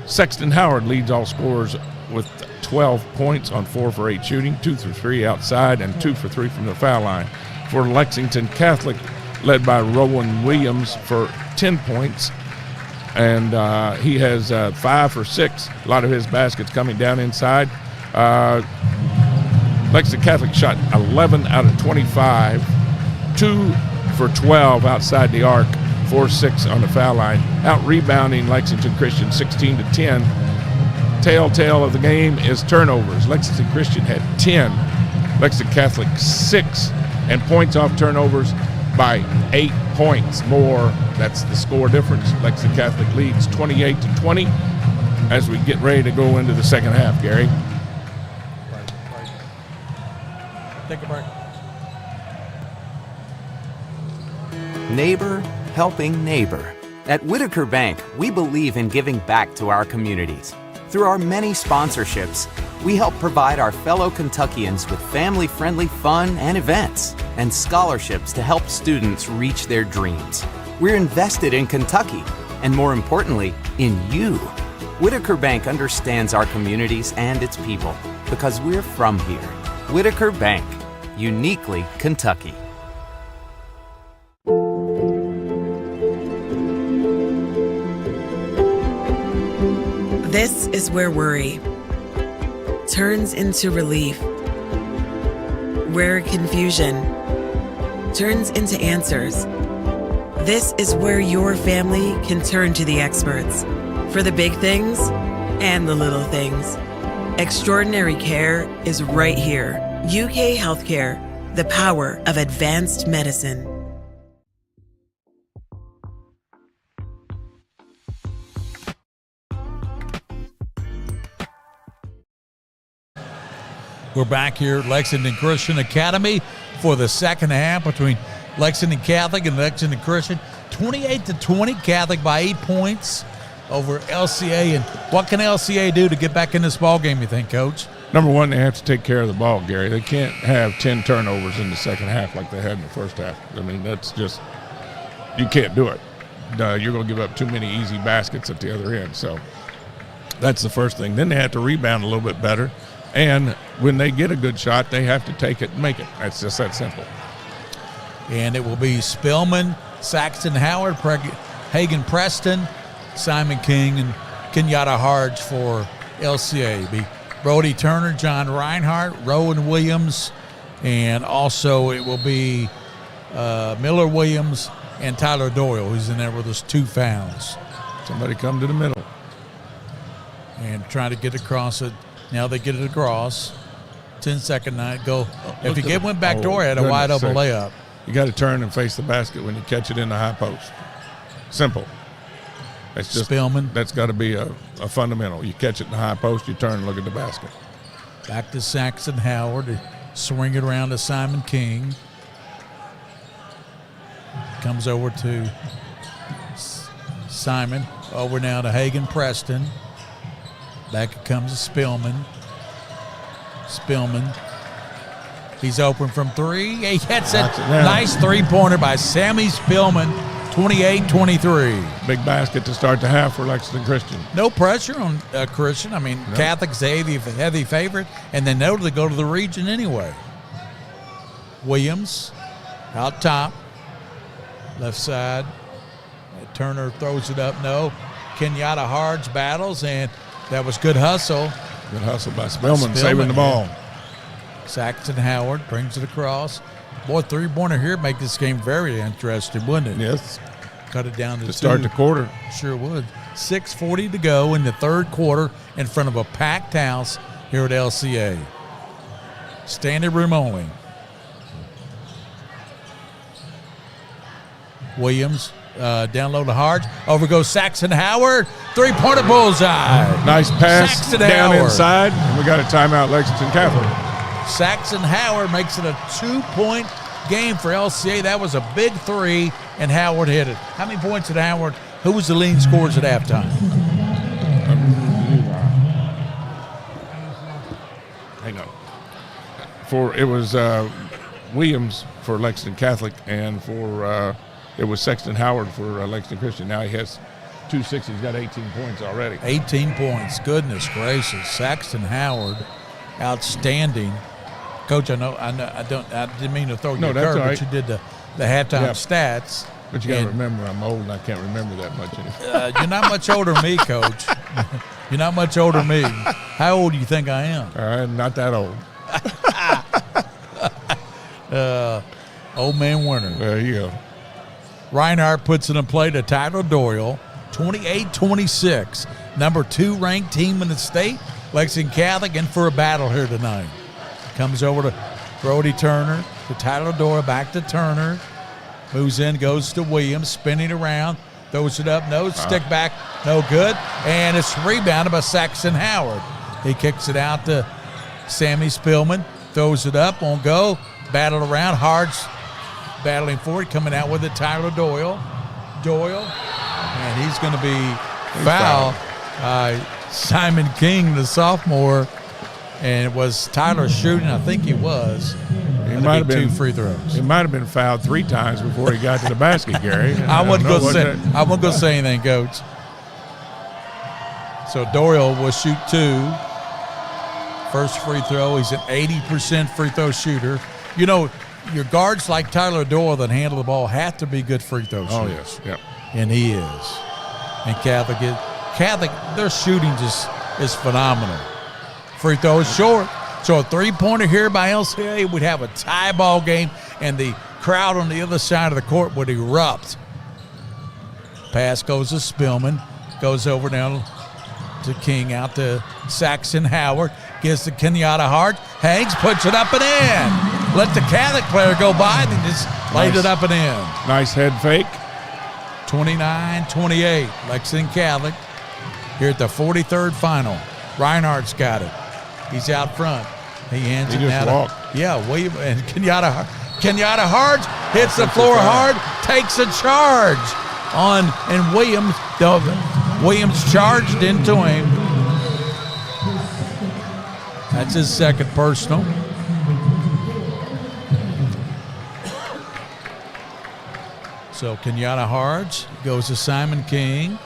Sexton Howard leads all scorers with 12 points on 4 for 8 shooting, 2 for 3 outside, and 2 for 3 from the foul line. For Lexington Catholic, led by Rowan Williams for 10 points, and he has 5 for 6. A lot of his baskets coming down inside. Lexington Catholic shot 11 out of 25, 2 for 12 outside the arc, 4-6 on the foul line. Out rebounding Lexington Christian 16-10. Telltale of the game is turnovers. Lexington Christian had 10, Lexington Catholic 6, and points off turnovers by 8 points more. That's the score difference. Lexington Catholic leads 28-20 as we get ready to go into the second half, Gary. Right. Take a break. Neighbor helping neighbor. At Whitaker Bank, we believe in giving back to our communities. Through our many sponsorships, we help provide our fellow Kentuckians with family-friendly fun and events, and scholarships to help students reach their dreams. We're invested in Kentucky, and more importantly, in you. Whitaker Bank understands our communities and its people because we're from here. Whitaker Bank, uniquely Kentucky. This is where worry turns into relief, where confusion turns into answers. This is where your family can turn to the experts for the big things and the little things. Extraordinary care is right here. UK Healthcare, the power of advanced medicine. We're back here at Lexington Christian Academy for the second half between Lexington Catholic and Lexington Christian. 28-20, Catholic by 8 points over LCA. And what can LCA do to get back in this ball game, you think, Coach? Number one, they have to take care of the ball, Gary. They can't have 10 turnovers in the second half like they had in the first half. I mean, that's just – you can't do it. You're going to give up too many easy baskets at the other end. So that's the first thing. Then they have to rebound a little bit better. And when they get a good shot, they have to take it and make it. That's just that simple. And it will be Spillman, Saxton Howard, Hagan Preston, Simon King, and Kenyatta Harge for LCA. Be Brody Turner, John Reinhardt, Rowan Williams, and also it will be Miller Williams and Tyler Doyle, who's in there with us 2 fouls. Somebody come to the middle. And trying to get across it. Now they get it across. 10-second night. Go. If you get one back door, had a wide open layup. You got to turn and face the basket when you catch it in the high post. Simple. That's just Spillman. That's got to be a fundamental. You catch it in the high post, you turn and look at the basket. Back to Saxton Howard. Swing it around to Simon King. Comes over to Simon. Over now to Hagan Preston. Back comes Spillman. Spillman. He's open from 3. He hits it. Nice three-pointer by Sammy Spillman. 28-23. Big basket to start the half for Lexington Christian. No pressure on Christian. I mean, no. Catholic's a heavy favorite, and they know to go to the region anyway. Williams out top. Left side. Turner throws it up. No. Kenyatta Harge battles, and that was good hustle. Good hustle by Spillman saving the ball. Saxton Howard brings it across. Boy, three-pointer here make this game very interesting, wouldn't it? Yes. Cut it down to 2. Start the quarter. Sure would. 6:40 to go in the third quarter in front of a packed house here at LCA. Standing room only. Williams down low to Hart. Over goes Saxon Howard. Three-pointer bullseye. Nice pass Saxton down Howard. inside. And we got a timeout, Lexington Catholic. Saxon Howard makes it a 2-point game for LCA. That was a big three, and Howard hit it. How many points did Howard? Who was the leading scorers at halftime? Hang on. It was Williams for Lexington Catholic, and it was Sexton Howard for Lexington Christian. Now he has 2-6. He's got 18 points already. 18 points. Goodness gracious. Saxton Howard, outstanding. Coach, I didn't mean to throw you a that's curve, all right. but you did the halftime stats. But you got to remember, I'm old and I can't remember that much anymore. You're not much older than me, Coach. You're not much older than me. How old do you think I am? All right, not that old. Old man Winter. There you go. Reinhardt puts it in play to Tyler Doyle, 28-26. Number 2 ranked team in the state. Lexington Catholic in for a battle here tonight. Comes over to Brody Turner, to Tyler Doyle, back to Turner. Moves in, goes to Williams, spinning around, throws it up, no, stick back, no good. And it's rebounded by Saxon Howard. He kicks it out to Sammy Spillman, throws it up, won't go, battle around, Hard's battling for it, coming out with it, Tyler Doyle, and he's going to be fouled by Simon King, the sophomore, and it was Tyler shooting, I think he was. He might have been 2 free throws. He might have been fouled 3 times before he got to the basket, Gary. I wasn't going to say anything, Coach. So Doyle will shoot 2. First free throw. He's an 80% free throw shooter. You know, your guards like Tyler Doyle that handle the ball have to be good free throw shooters. Oh, yes. Yep. And he is. And Catholic, their shooting just is phenomenal. Free throw is short. So a 3-pointer here by LCA would have a tie ball game, and the crowd on the other side of the court would erupt. Pass goes to Spillman, goes over down to King, out to Saxon Howard, gives to Kenyatta Hart, hangs, puts it up and in. Let the Catholic player go by, and just laid it up and in. Nice head fake. 29-28, Lexington Catholic here at the 43rd final. Reinhardt's got it. He's out front. He hands it just out. walked. Yeah, William and Kenyatta Hart hits the floor hard, takes a charge on, and Williams charged into him. That's his second personal. So Kenyatta Hart goes to Simon King.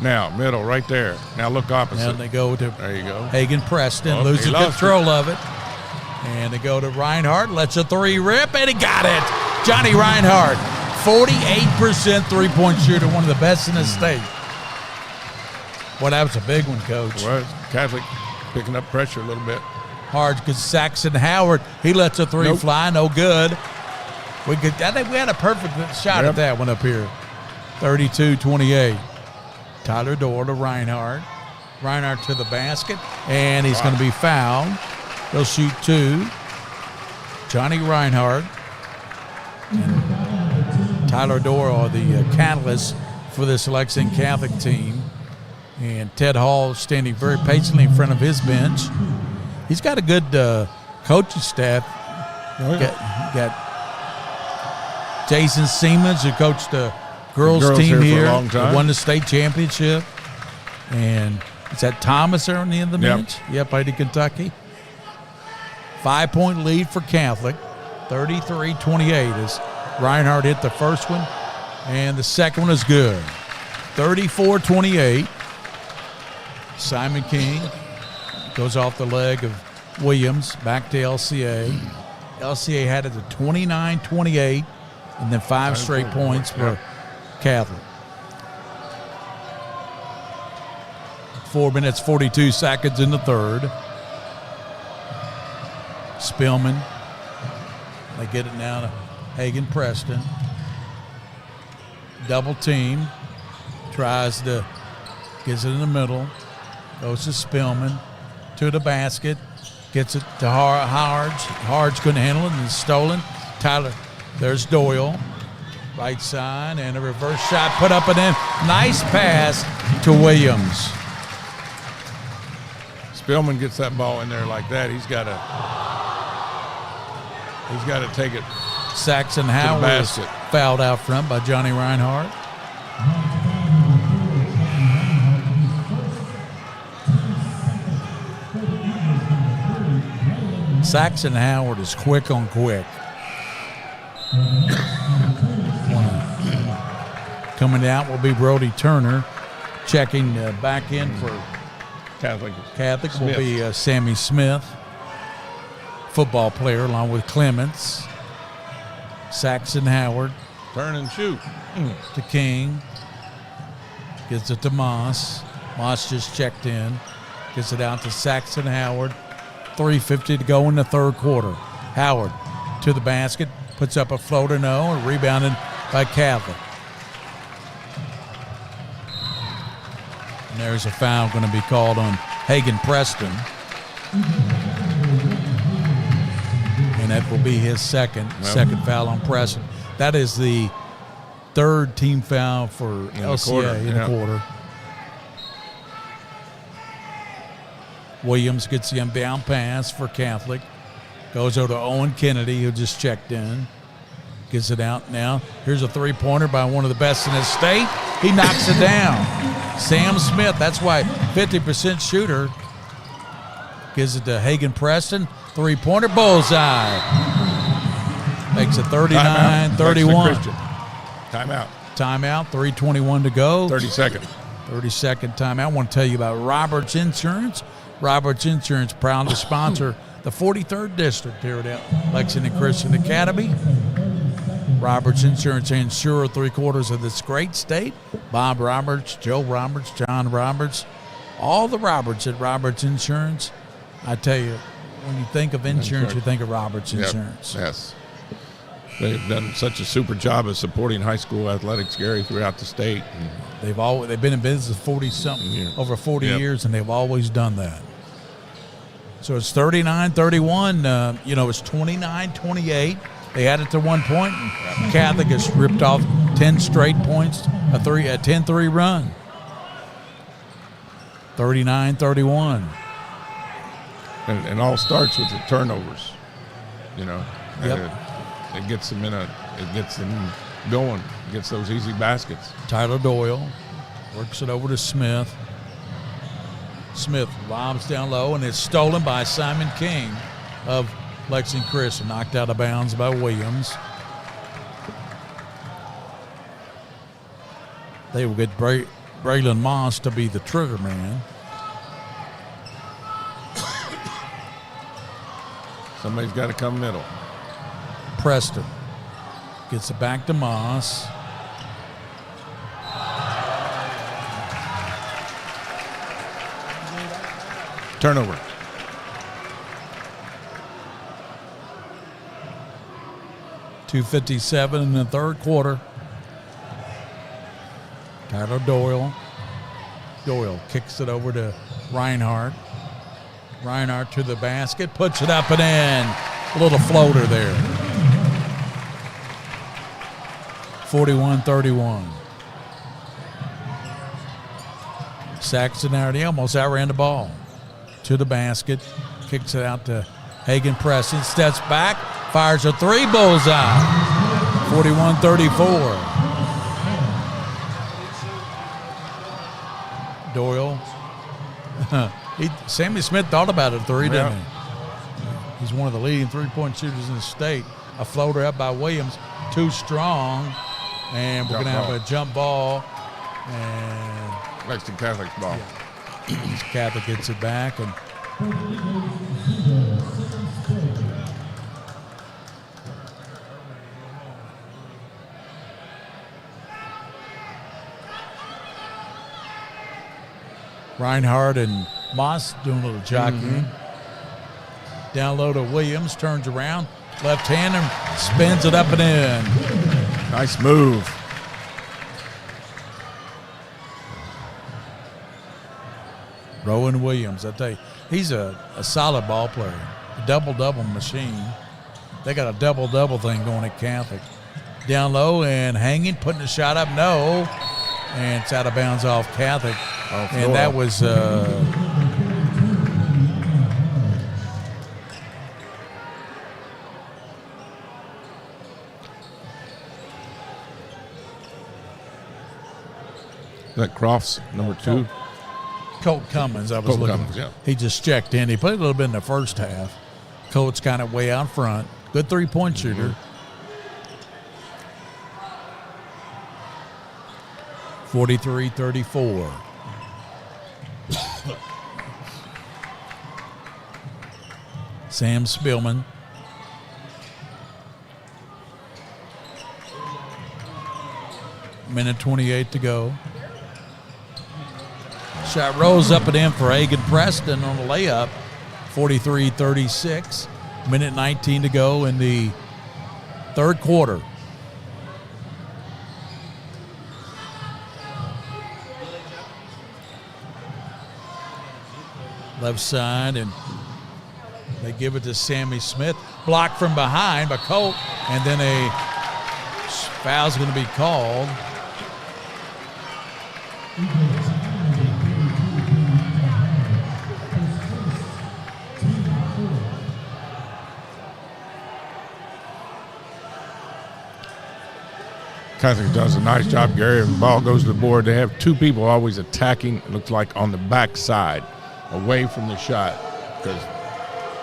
Now, middle, right there. Now look opposite. And they go to There you go. Hagen Preston, Oh, loses he lost control of it. And they go to Reinhardt, lets a 3 rip, and he got it. Johnny Reinhardt, 48% three-point shooter, one of the best in the state. Well, that was a big one, Coach. Well, Catholic picking up pressure a little bit. Hard because Saxon Howard, he lets a 3 fly, no good. I think we had a perfect shot at that one up here. 32-28. Tyler Doyle to Reinhardt. Reinhardt to the basket, and he's going to be fouled. He'll shoot 2. Johnny Reinhardt and Tyler Doyle are the catalysts for this Lexington Catholic team. And Ted Hall standing very patiently in front of his bench. He's got a good coaching staff. Got Jason Siemens, who coached the girls team here here, for a long time. won the state championship. And is that Thomas there on the end of the bench? Yep, played in Kentucky. 5-point lead for Catholic, 33-28 as Reinhardt hit the first one, and the second one is good. 34-28. Simon King goes off the leg of Williams, back to LCA. LCA had it to 29-28, and then 5 straight points for Catholic. 4 minutes, 42 seconds in the third. Spillman. They get it now to Hagen Preston. Double team. Gets it in the middle. Goes to Spillman. To the basket. Gets it to Harge. Harge couldn't handle it and it's stolen. Tyler. There's Doyle. Right side and a reverse shot put up and in. Nice pass to Williams. Spillman gets that ball in there like that. He's got to take it. Saxon Howard was basket. fouled out front by Johnny Reinhardt. Saxon Howard is quick on quick. Coming out will be Brody Turner. Checking back in for Catholic will be Sammy Smith, football player, along with Clements. Saxon Howard Turn and shoot. to King. Gets it to Moss. Moss just checked in. Gets it out to Saxon Howard. 3:50 to go in the third quarter. Howard to the basket. Puts up a floater, no, and rebounded by Catholic. And there's a foul going to be called on Hagen Preston. And that will be his second foul on Preston. That is the third team foul for LCA in the quarter. Williams gets the inbound pass for Catholic. Goes over to Owen Kennedy, who just checked in. Gets it out now. Here's a three-pointer by one of the best in the state. He knocks it down. Sam Smith, that's why 50% shooter. Gives it to Hagen Preston. Three-pointer, bullseye. Makes it 39-31. Timeout. Timeout, 3:21 to go. 30-second. 30-second timeout. I want to tell you about Roberts Insurance. Roberts Insurance, proud to sponsor the 43rd District here at Lexington Christian Academy. Roberts Insurance insure 3/4 of this great state. Bob Roberts, Joe Roberts, John Roberts, all the Roberts at Roberts Insurance. I tell you, when you think of insurance, you think of Roberts Insurance. Yep. Yes. They've done such a super job of supporting high school athletics, Gary, throughout the state. They've been in business 40-something, over 40 years, and they've always done that. So it's 39-31. It's 29-28. They had it to 1 point. And Catholic has ripped off 10 straight points, a 10-3 run. 39-31. And all starts with the turnovers. Yep. It gets them going. It gets those easy baskets. Tyler Doyle works it over to Smith. Smith lobs down low, and it's stolen by Simon King of Lexington Christian. Knocked out of bounds by Williams. They will get Braylon Moss to be the trigger man. Somebody's got to come middle. Preston gets it back to Moss. Turnover. .257 in the third quarter. Tyler Doyle. Doyle kicks it over to Reinhardt. Reinhardt to the basket, puts it up and in. A little floater there. 41-31. Saxon already almost outran the ball. To the basket, kicks it out to Hagen Preston, steps back, fires a three, bullseye. 41-34. Doyle. Sammy Smith thought about a three, didn't he? He's one of the leading three-point shooters in the state. A floater up by Williams, too strong, and we're going to have a jump ball. And Lexington Catholic's ball. Yeah. Catholic gets it back, and Reinhardt and Moss doing a little jockeying. Down low to Williams, turns around, left hand, and spins it up and in. Nice move. Rowan Williams, I tell you, he's a solid ball player, a double-double machine. They got a double-double thing going at Catholic. down low and hanging, putting the shot up. No. And it's out of bounds off Catholic. And that was that Crofts, number 2? Colt Cummins. I was Colt looking. Cummins, yeah. He just checked in. He played a little bit in the first half. Colt's kind of way out front. Good three-point shooter. 43-34. Sam Spillman. Minute 28 to go. Shot rolls up and in for Hagen Preston on the layup. 43-36. Minute 19 to go in the third quarter. Left side, and they give it to Sammy Smith. Blocked from behind by Colt, and then a foul's going to be called. Catholic does a nice job, Gary. The ball goes to the board. They have 2 people always attacking, it looks like, on the back side, away from the shot, because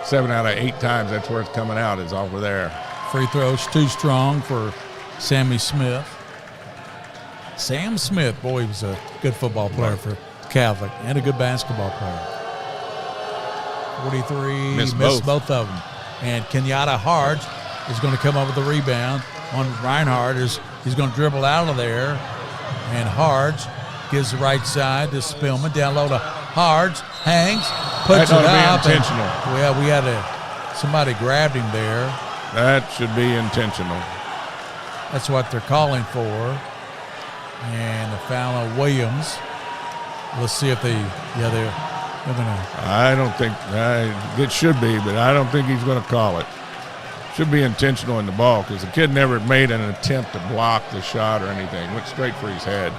7 out of 8 times that's where it's coming out, is over there. Free throws too strong for Sammy Smith. Sam Smith, boy, he was a good football player for Catholic and a good basketball player. 43, missed both of them. And Kenyatta Harge is going to come up with the rebound on Reinhardt. He's going to dribble out of there. And Harge gives the right side to Spillman. Down low to Harge. Hangs. Puts it up. That ought to be intentional. Well, we had somebody grabbed him there. That should be intentional. That's what they're calling for. And a foul on Williams. Let's see if they're going to. I don't think it should be, but I don't think he's going to call it. Should be intentional in the ball, because the kid never made an attempt to block the shot or anything. Went straight for his head.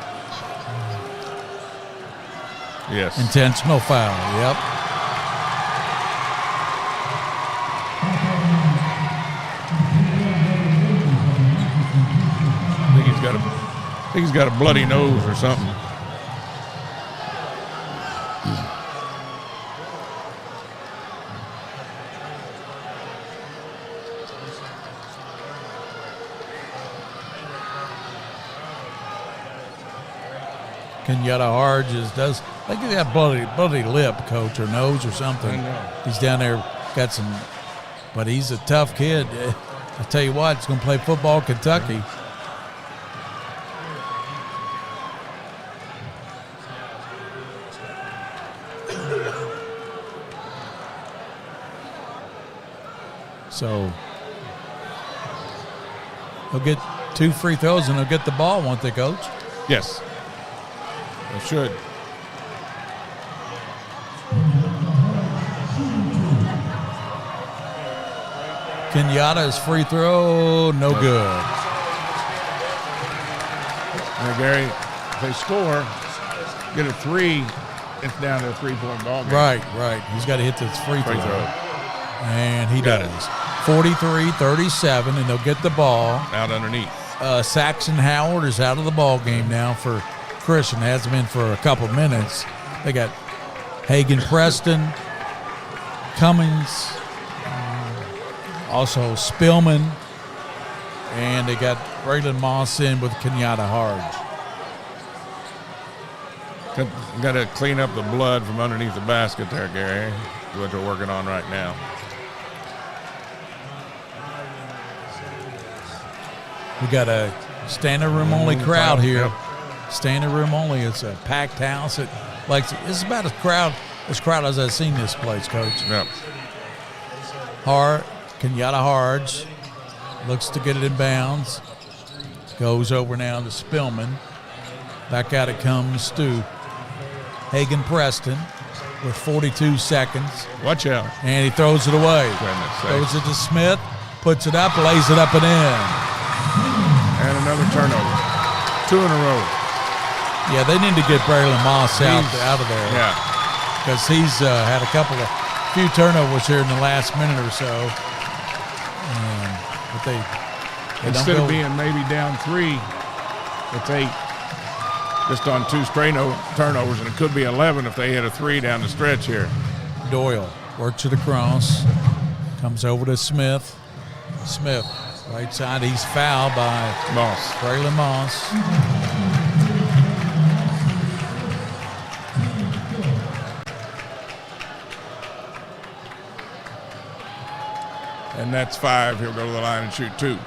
Yes. Intentional foul. Yep. I think he's got a bloody nose or something. Kenyatta Harge does. I think he got bloody lip, coach, or nose or something. He's down there, got some, but he's a tough kid. I tell you what, he's going to play football at Kentucky. So he'll get 2 free throws and he'll get the ball, won't they, Coach? Yes. They should. Kenyatta's free throw, no good. Now, Gary, if they score, get a 3, it's down to a 3-point ball game. Right. He's got to hit this free throw. And he Got does. 43-37, and they'll get the ball. Out underneath. Saxon Howard is out of the ball game now for Christian. Hasn't been for a couple minutes. They got Hagen Preston, Cummins, also Spillman, and they got Braylon Moss in with Kenyatta Harge. Got to clean up the blood from underneath the basket there, Gary. That's what they're working on right now. We got a standing room only crowd here. Yep. Standing room only. It's a packed house. This is about as crowd as I've seen this place, Coach. Yep. Kenyatta Harge looks to get it in bounds. Goes over now to Spillman. Back out it comes to Hagen Preston with 42 seconds. Watch out. And he throws it away. Goodness throws it to Smith, puts it up, lays it up and in. another turnover. 2 in a row. Yeah, they need to get Braylon Moss out of there. Yeah. Because he's had a few turnovers here in the last minute or so. But they Instead don't of being maybe down 3, it's 8. Just on 2 straight turnovers, and it could be 11 if they hit a 3 down the stretch here. Doyle works it across, comes over to Smith. Smith, right side, he's fouled by Moss. Braylon Moss. And that's 5. He'll go to the line and shoot 2.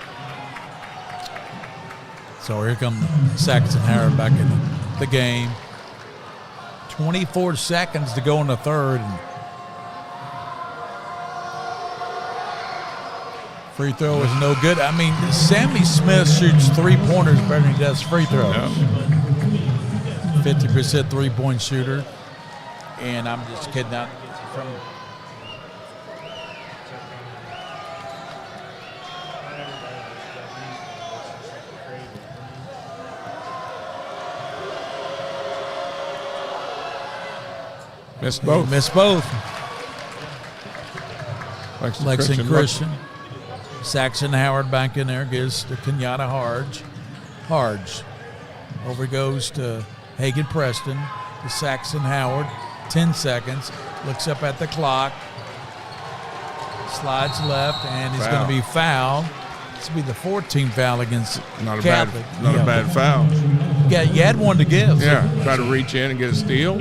So here comes Saxon Howard back in the game. 24 seconds to go in the third. And free throw is no good. I mean, Sammy Smith shoots 3-pointers better than he does free throws. Yeah. 50% three-point shooter. And I'm just kidding out from Missed both. Missed both. Lexington Christian. Saxon Howard back in there, gives to Kenyatta Harge. Harge. Over goes to Hagen Preston, to Saxon Howard. 10 seconds. Looks up at the clock. Slides left, and he's going to be fouled. This will be the 14th foul against Catholic. Not a bad foul. Yeah, you had one to give. Yeah, try to reach in and get a steal.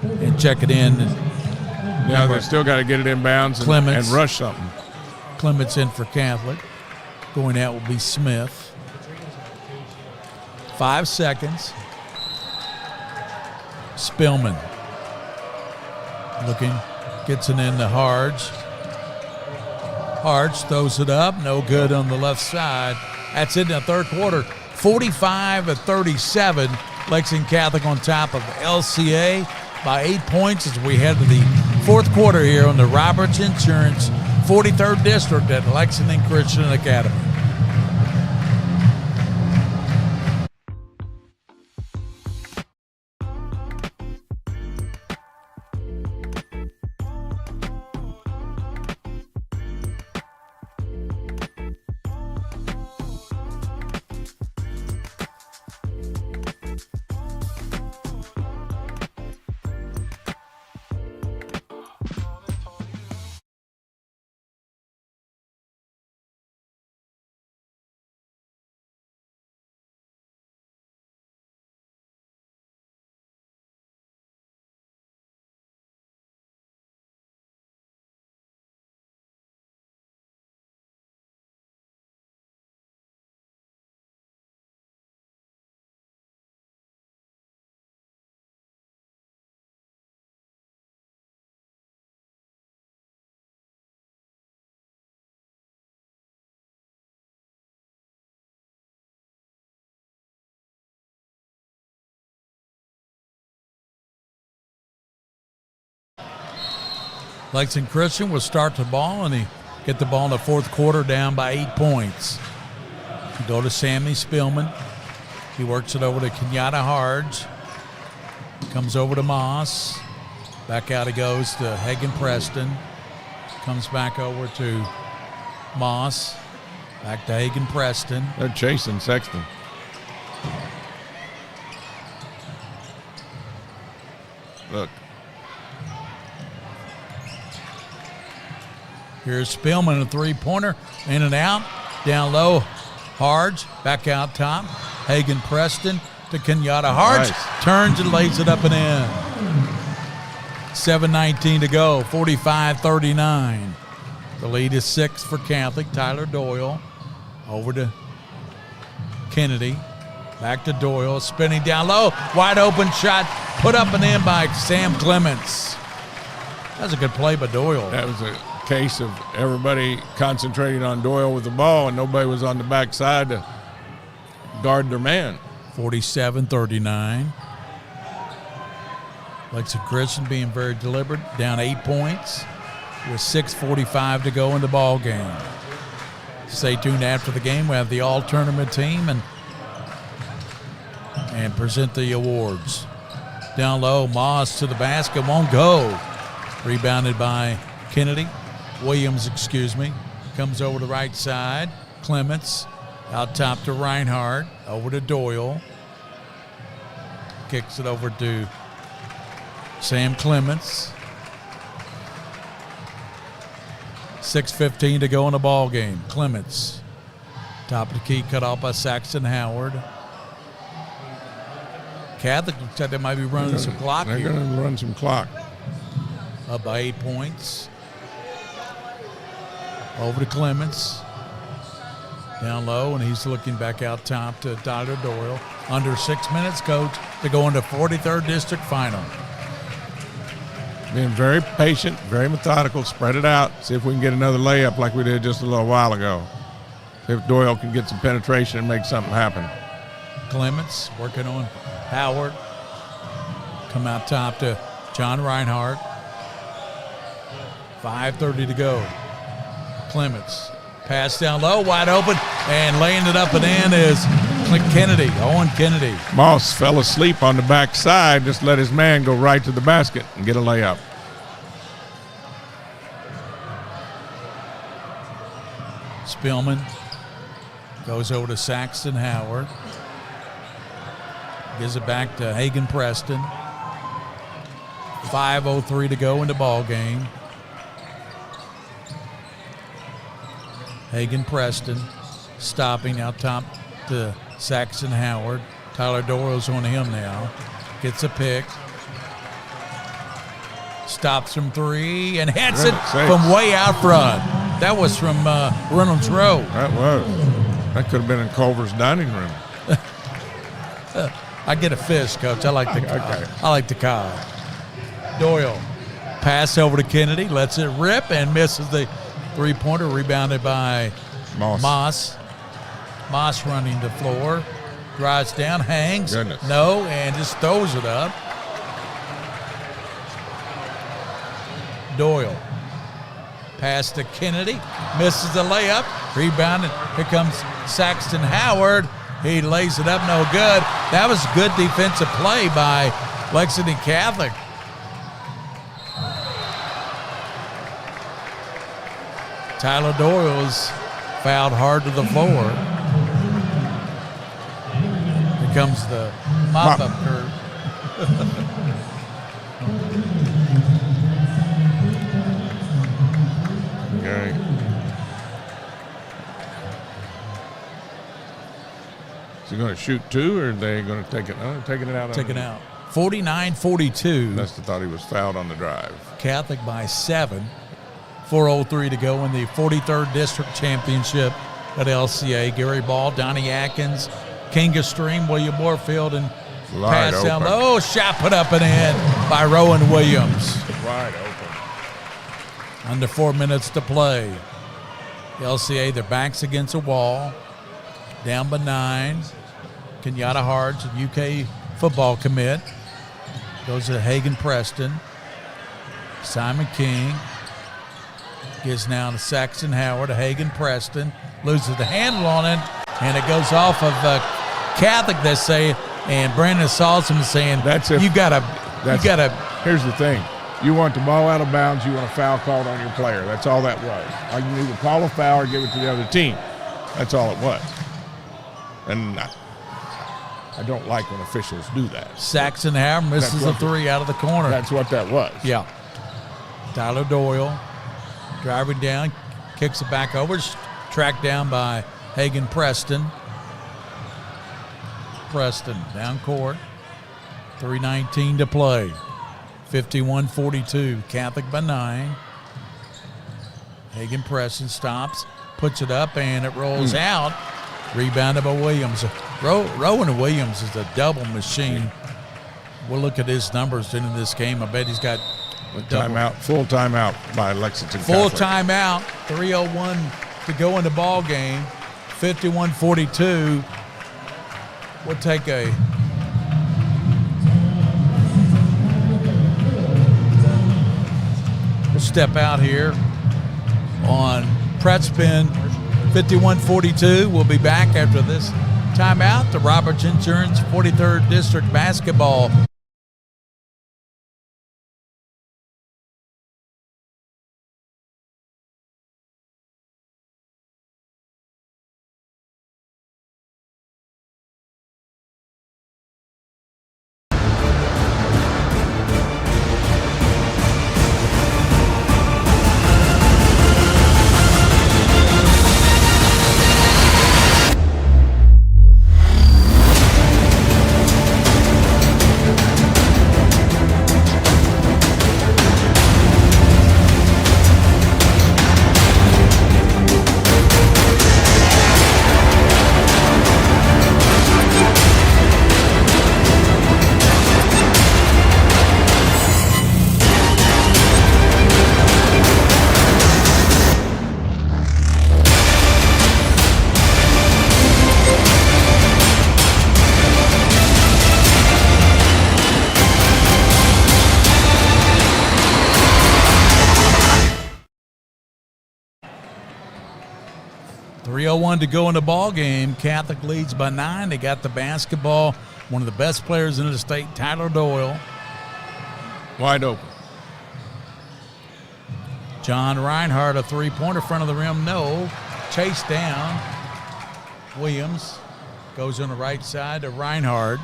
And check it in. Yeah, they still got to get it in bounds and rush something. Clements in for Catholic. Going out will be Smith. 5 seconds. Spillman. Looking, gets it into Harge. Harge throws it up. No good on the left side. That's it in the third quarter. 45-37. Lexington Catholic on top of LCA by 8 points as we head to the fourth quarter here on the Roberts Insurance 43rd District at Lexington Christian Academy. Lexington Christian will start the ball, and he get the ball in the fourth quarter down by 8 points. Go to Sammy Spillman. He works it over to Kenyatta Harge. Comes over to Moss. Back out he goes to Hagen Preston. Comes back over to Moss. Back to Hagen Preston. They're chasing Sexton. Look. Here's Spillman, a three-pointer, in and out, down low. Harge, back out top. Hagen Preston to Kenyatta Harge. Nice. Turns and lays it up and in. 7:19 to go, 45-39. The lead is 6 for Catholic. Tyler Doyle over to Kennedy. Back to Doyle, spinning down low. Wide open shot, put up and in by Sam Clements. That was a good play by Doyle. That was a case of everybody concentrating on Doyle with the ball and nobody was on the backside to guard their man. 47-39. Lexington Christian being very deliberate, down 8 points with 6:45 to go in the ball game. Stay tuned after the game. We have the all-tournament team and and present the awards. Down low, Moss to the basket, won't go. Rebounded by Williams, comes over to the right side. Clements out top to Reinhardt, over to Doyle. Kicks it over to Sam Clements. 6:15 to go in the ball game. Clements, top of the key, cut off by Saxton Howard. Catholic looks like they might be running some clock They're here. going to run some clock. Up by 8 points. Over to Clements. Down low, and he's looking back out top to Tyler Doyle. Under 6 minutes, coach, to go into 43rd District Final. Being very patient, very methodical, spread it out, see if we can get another layup like we did just a little while ago. See if Doyle can get some penetration and make something happen. Clements working on Howard. Come out top to John Reinhardt. 5:30 to go. Clements. Pass down low, wide open, and laying it up and in is Kennedy, Owen Kennedy. Moss fell asleep on the backside, just let his man go right to the basket and get a layup. Spillman goes over to Saxton Howard. Gives it back to Hagen Preston. 5:03 to go in the ball game. Hagen Preston stopping out top to Saxton Howard. Tyler Doyle's on him now. Gets a pick. Stops from three and hits it from way out front. That was from Reynolds Road. That was. That could have been in Culver's dining room. I get a fist, Coach. I like the I like the call. Doyle. Pass over to Kennedy. Lets it rip and misses the three-pointer. Rebounded by Moss. Moss running the floor. Drives down, hangs. Goodness. No, and just throws it up. Doyle. Pass to Kennedy. Misses the layup. Rebounded. Here comes Saxton Howard. He lays it up, no good. That was good defensive play by Lexington Catholic. Tyler Doyle is fouled hard to the floor. Here comes the mop-up curve. Okay. Is he going to shoot two, or are they going to take it? Taking it out. Taking it out. 49-42. Must have thought he was fouled on the drive. Catholic by 7. 4:03 to go in the 43rd District Championship at LCA. Gary Ball, Donnie Atkins, Kinga Stream, William Moorfield, and Wide pass down open. low. Shot put up and in by Rowan Williams. Wide open. Under 4 minutes to play. LCA, their backs against a wall. Down by 9. Kenyatta Hards, a UK football commit. Goes to Hagen Preston. Simon King. Gives now to Saxton Howard, to Hagen Preston. Loses the handle on it, and it goes off of Catholic, they say, and Brandon Salzman is saying, That's if- you gotta. Here's the thing. You want the ball out of bounds, you want a foul called on your player. That's all that was. You can either call a foul or give it to the other team. That's all it was. And I don't like when officials do that. Saxton Howard misses a three out of the corner. That's what that was. Yeah. Tyler Doyle driving down, kicks it back over, tracked down by Hagen Preston. Preston down court. 3:19 to play. 51-42. Catholic by 9. Hagen Preston stops, puts it up, and it rolls out. Rebounded by Williams. Rowan Williams is a double machine. We'll look at his numbers in this game. I bet he's got Full timeout by Lexington full Catholic. timeout. 3:01 to go in the ball game. 51-42. We'll take we'll step out here on Pratt Spin. 51-42. We'll be back after this timeout to Roberts Insurance 43rd District Basketball. .301 to go in the ball game. Catholic leads by 9. They got the basketball. One of the best players in the state, Tyler Doyle. Wide open. John Reinhardt, a three-pointer, front of the rim, no. Chased down. Williams goes on the right side to Reinhardt.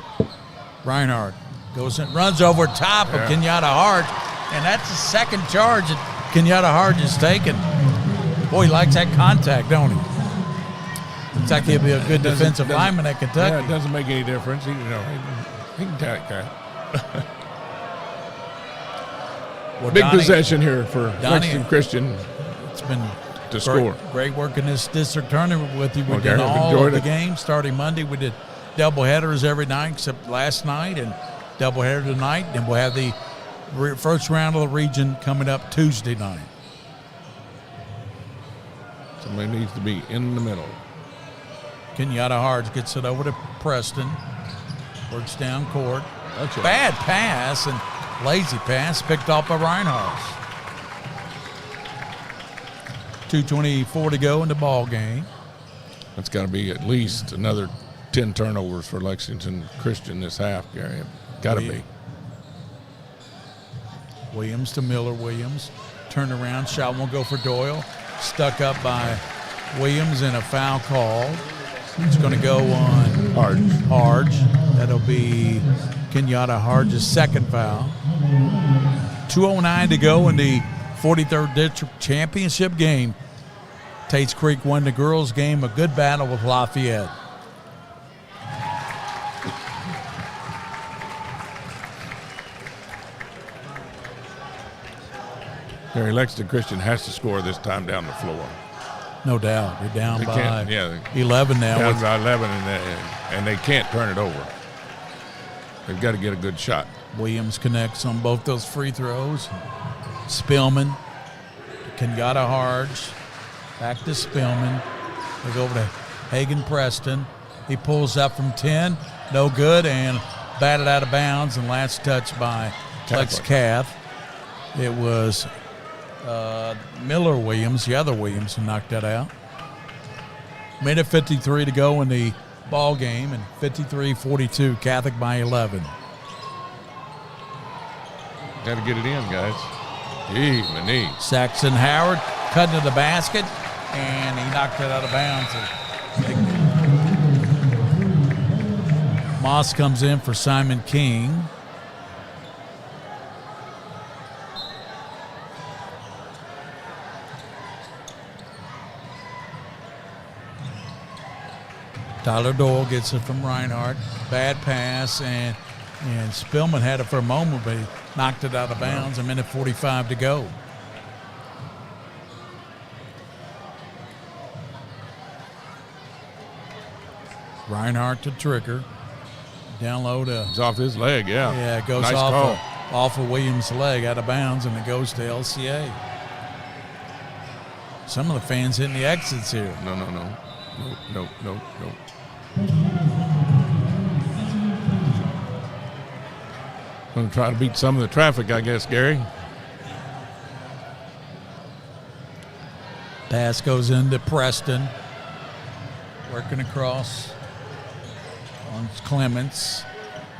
Reinhardt goes in, runs over top of Kenyatta Hart, and that's the second charge that Kenyatta Hart is taking. Boy, he likes that contact, don't he? Looks like he'll be a good defensive lineman at Kentucky. Yeah, it doesn't make any difference. He can take that. Well, Big Donnie, possession here for Donnie, Lexington Christian it's been to score. Great work in this district tournament with you. We've Okay, done I've all enjoyed of the it. games starting Monday. We did double headers every night except last night, and double header tonight. And we'll have the first round of the region coming up Tuesday night. Somebody needs to be in the middle. Kenyatta Hart gets it over to Preston. Works down court. That's it. Bad pass and lazy pass picked off by Reinhardt. 2:24 to go in the ball game. That's got to be at least another 10 turnovers for Lexington Christian this half, Gary. Got to be. Williams to Miller. Williams turned around. Shot won't go for Doyle. Stuck up by Williams and a foul call. It's going to go on Harge. That'll be Kenyatta Harge's second foul. 2:09 to go in the 43rd District Championship game. Tates Creek won the girls' game. A good battle with Lafayette. Gary, Lexington Christian has to score this time down the floor. No doubt. They're down They by can't, yeah, 11 now. down by 11, and they can't turn it over. They've got to get a good shot. Williams connects on both those free throws. Spillman, Kenyatta Harge, back to Spillman. They go over to Hagan Preston. He pulls up from 10, no good, and batted out of bounds, and last touch by Lex Cath. It was Miller Williams, the other Williams, who knocked that out. Minute 53 to go in the ball game, and 53-42, Catholic by 11. Got to get it in, guys. Gee, my knee. Saxon Howard cutting to the basket, and he knocked it out of bounds. Moss comes in for Simon King. Tyler Doyle gets it from Reinhardt. Bad pass, and Spillman had it for a moment, but he knocked it out of bounds. A minute 45 to go. Reinhardt to Tricker. Down low to... It's off his leg, yeah. Yeah, it goes Nice off of Williams' leg, out of bounds, and it goes to LCA. Some of the fans hitting the exits here. No. Going to try to beat some of the traffic, I guess, Gary. Pass goes into Preston. Working across on Clements.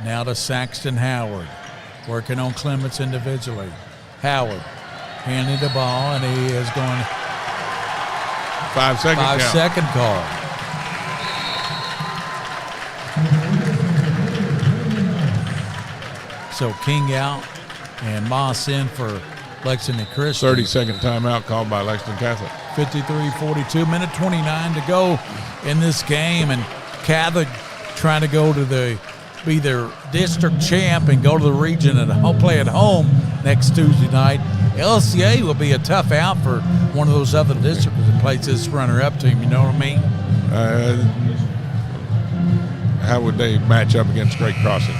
Now to Saxton Howard. Working on Clements individually. Howard handing the ball, and he is going 5 second count. 5-second call. So King out and Moss in for Lexington Christian. 30-second timeout called by Lexington Catholic. 53-42, minute 29 to go in this game, and Catholic trying to go to be their district champ and go to the region and play at home next Tuesday night. LCA will be a tough out for one of those other districts that plays this runner-up team. You know what I mean? How would they match up against Great Crossing?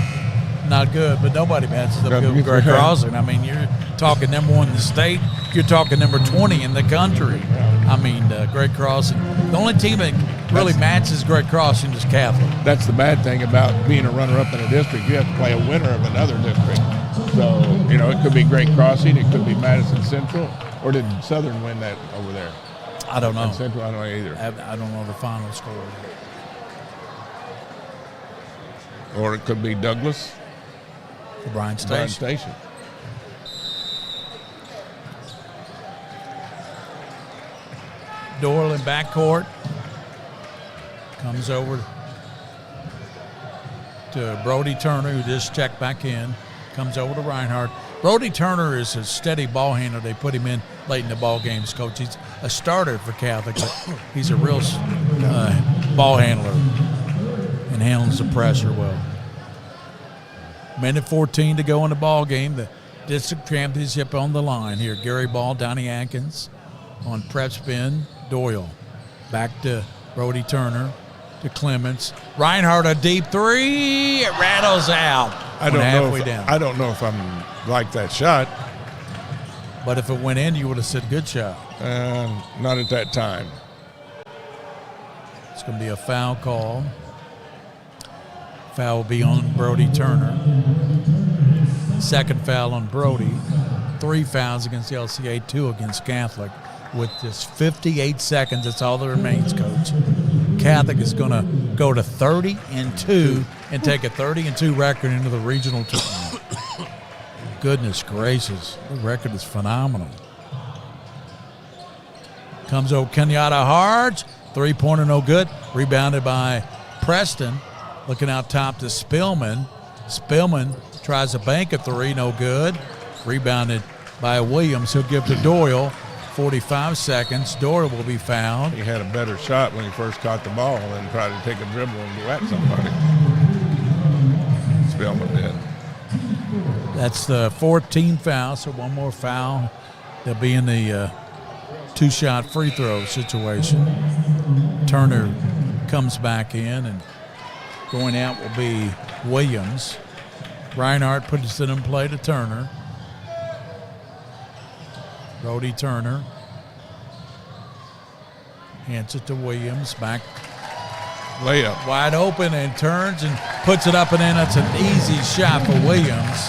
Not good, but nobody matches up good with Great Crossing. I mean, you're talking number 1 in the state. You're talking number 20 in the country. I mean, Great Crossing. The only team that really matches Great Crossing is Catholic. That's the bad thing about being a runner-up in a district. You have to play a winner of another district. So, you know, it could be Great Crossing, it could be Madison Central, or did Southern win that over there? I don't know. And Central, I don't know either. I don't know the final score. Or it could be Douglas, Bryan Bryan Station. Station. Doyle in backcourt. Comes over to Brody Turner, who just checked back in. Comes over to Reinhardt. Brody Turner is a steady ball handler. They put him in late in the ball games, Coach. He's a starter for Catholic, but he's a real ball handler and handles the pressure well. Minute 14 to go in the ball game. The district championship on the line here. Gary Ball, Donnie Atkins on prep spin. Doyle back to Brody Turner to Clements. Reinhardt, a deep three. It rattles out. I don't know if I'm like that shot. But if it went in, you would have said good shot. Not at that time. It's going to be a foul call. Foul will be on Brody Turner. Second foul on Brody. 3 fouls against the LCA, 2 against Catholic. With just 58 seconds, that's all that remains, Coach. Catholic is going to go to 30-2 and take a 30-2 record into the regional tournament. Goodness gracious, the record is phenomenal. Comes over Kenyatta Harge, 3-pointer no good. Rebounded by Preston. Looking out top to Spillman. Spillman tries to bank a 3, no good. Rebounded by Williams. He'll give to Doyle. 45 seconds. Doyle will be fouled. He had a better shot when he first caught the ball than tried to take a dribble and go at somebody. Spillman did. That's the 14th foul, so one more foul. They'll be in the 2-shot free throw situation. Turner comes back in, and going out will be Williams. Reinhardt puts it in play to Turner. Brody Turner hands it to Williams. Back Layup. wide open and turns and puts it up and in. That's an easy shot for Williams.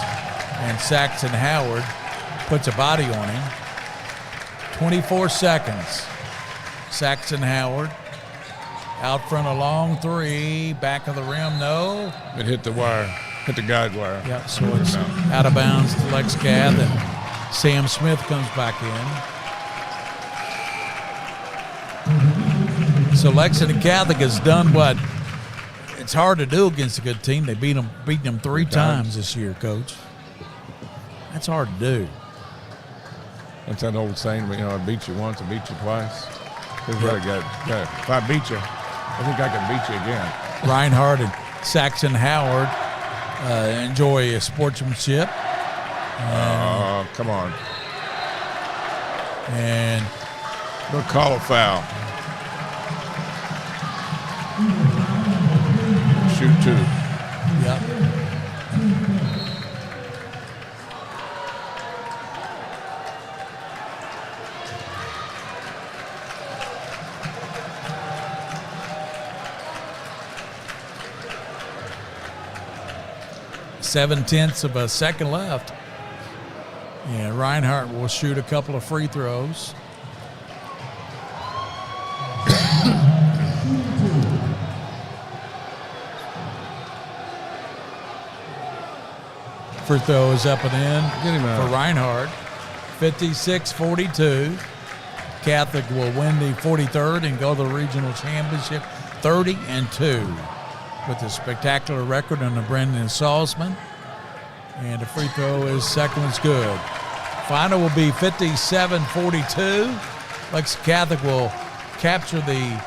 And Saxton Howard puts a body on him. 24 seconds. Saxton Howard out front, a long 3. Back of the rim, no. It hit the wire. Hit the guide wire. Yep, so it's out of bounds to Lex Gath, and Sam Smith comes back in. So Lexington Catholic has done what it's hard to do against a good team. They beaten them 3 times this year, Coach. That's hard to do. That's that old saying, you know, I beat you once, I beat you twice. Here's what I got. If I beat you, I think I can beat you again. Reinhardt and Saxton Howard enjoy sportsmanship. Come on. And They'll call a foul. Shoot 2. yep. Seven-tenths of a second left. And Reinhardt will shoot a couple of free throws. Free throw is up and in Get him out. for Reinhardt. 56-42. Catholic will win the 43rd and go to the regional championship 30-2 with a spectacular record under Brendan Salzman. And the free throw is second one's good. Final will be 57-42. Lexington Catholic will capture the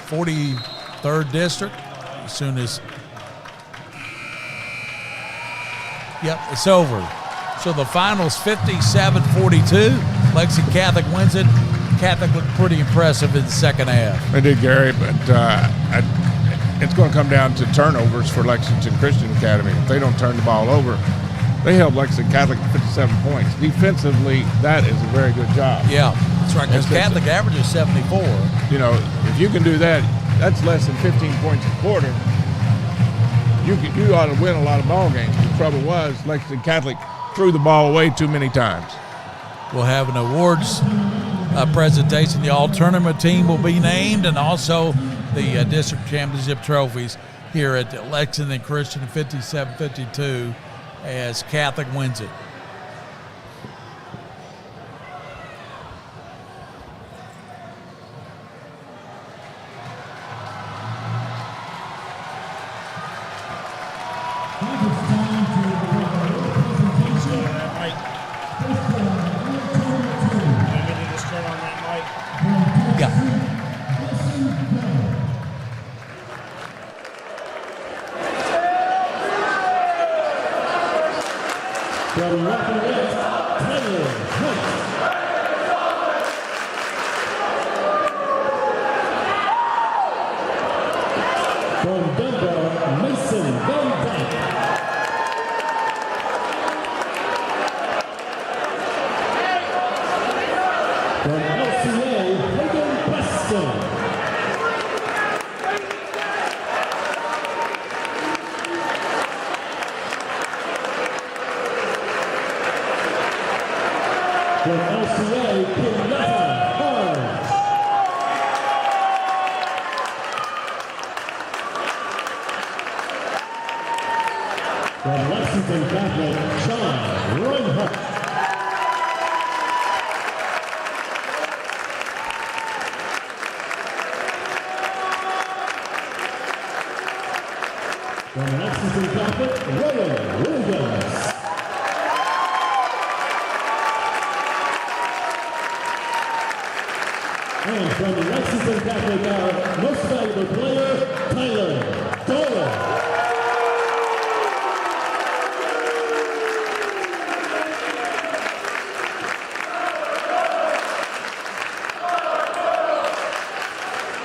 43rd district as soon as. Yep, it's over. So the final's 57-42. Lexington Catholic wins it. Catholic looked pretty impressive in the second half. They did, Gary, but it's going to come down to turnovers for Lexington Christian Academy. If they don't turn the ball over, they held Lexington Catholic to 57 points. Defensively, that is a very good job. Yeah, that's right, because Catholic averages 74. You know, if you can do that, that's less than 15 points a quarter. You ought to win a lot of ball games. The trouble was Lexington Catholic threw the ball away too many times. We'll have an awards presentation. The all-tournament team will be named, and also the district championship trophies here at Lexington Christian 57-52 as Catholic wins it.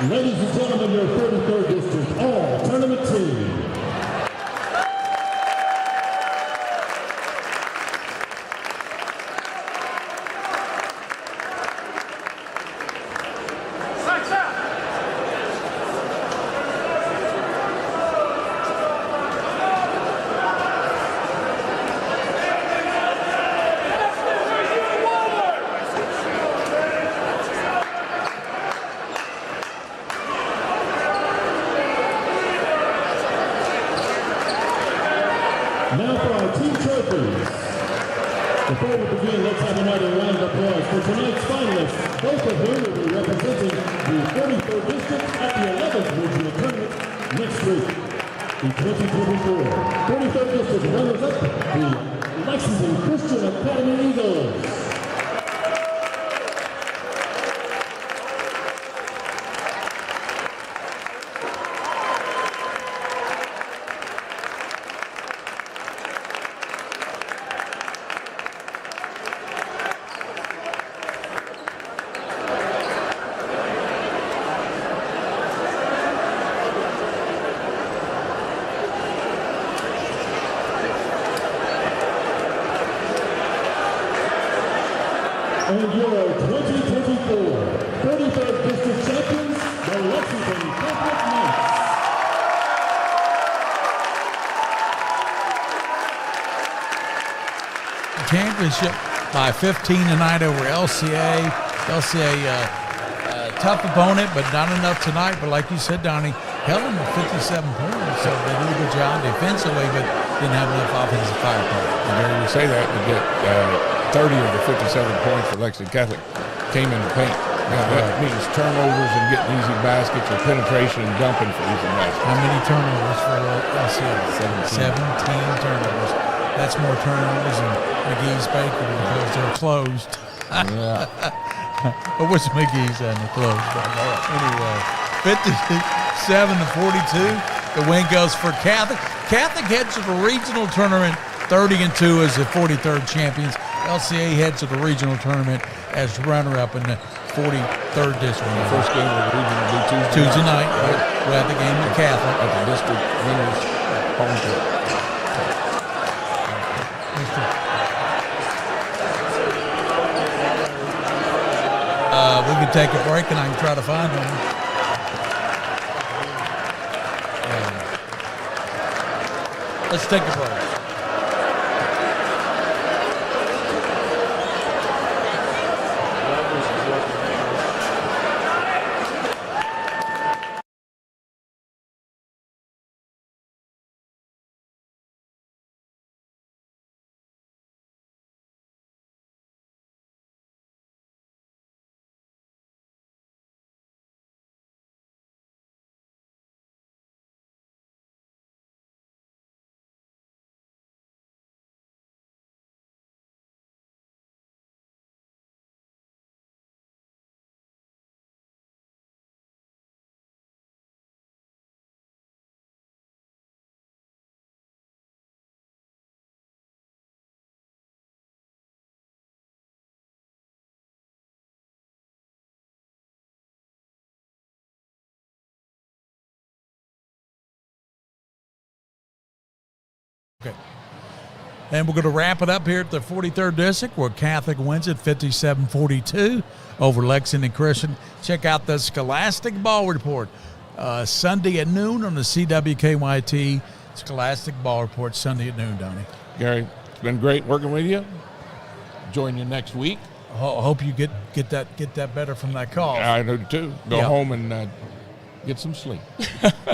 Ladies and gentlemen, your 33rd district all-tournament team. Now for our team trophies. Before we begin, let's have another round of applause for tonight's finalists, both of whom will be representing the 43rd District at the 11th Regional Tournament next week. The 2024 43rd District runners-up, the Lexington Christian Academy Eagles. And your 2024 43rd District champions, the Lexington Catholic Knights. Championship by 15 tonight over LCA. LCA, tough opponent, but not enough tonight. But like you said, Donnie, held them to 57 points, so they did a good job defensively. But didn't have enough offensive firepower. And Gary, we say that, but that 30 of the 57 points for Lexington Catholic came in the paint. Now, that means turnovers and getting easy baskets or penetration and dumping for easy baskets. How many turnovers for LCA? 17 turnovers. That's more turnovers than McGee's Bakery because they're closed. Yeah. I wish McGee's hadn't closed. But anyway, 57-42. The win goes for Catholic. Catholic heads to the regional tournament 30-2 as the 43rd champions. LCA heads to the regional tournament as runner-up in the 43rd district. The first game of the region will be Tuesday night. Right. We'll have the game with Catholic at the district winners home court. We can take a break and I can try to find them. Let's take a break. Okay. And we're going to wrap it up here at the 43rd District where Catholic wins it 57-42 over Lexington Christian. Check out the Scholastic Ball Report Sunday at noon on the CWKYT Scholastic Ball Report Sunday at noon, Donnie. Gary, it's been great working with you. Join you next week. I hope you get that better from that call. I do too. Go home and get some sleep.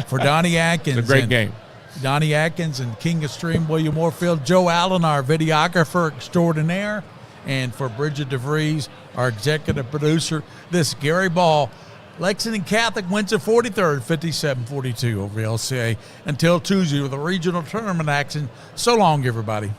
For Donnie Atkins. It's a great game. Donnie Atkins and King of Stream, William Moorfield, Joe Allen, our videographer extraordinaire, and for Bridget DeVries, our executive producer, this is Gary Ball. Lexington Catholic wins at 43rd, 57-42 over LCA. Until Tuesday with a regional tournament action. So long, everybody.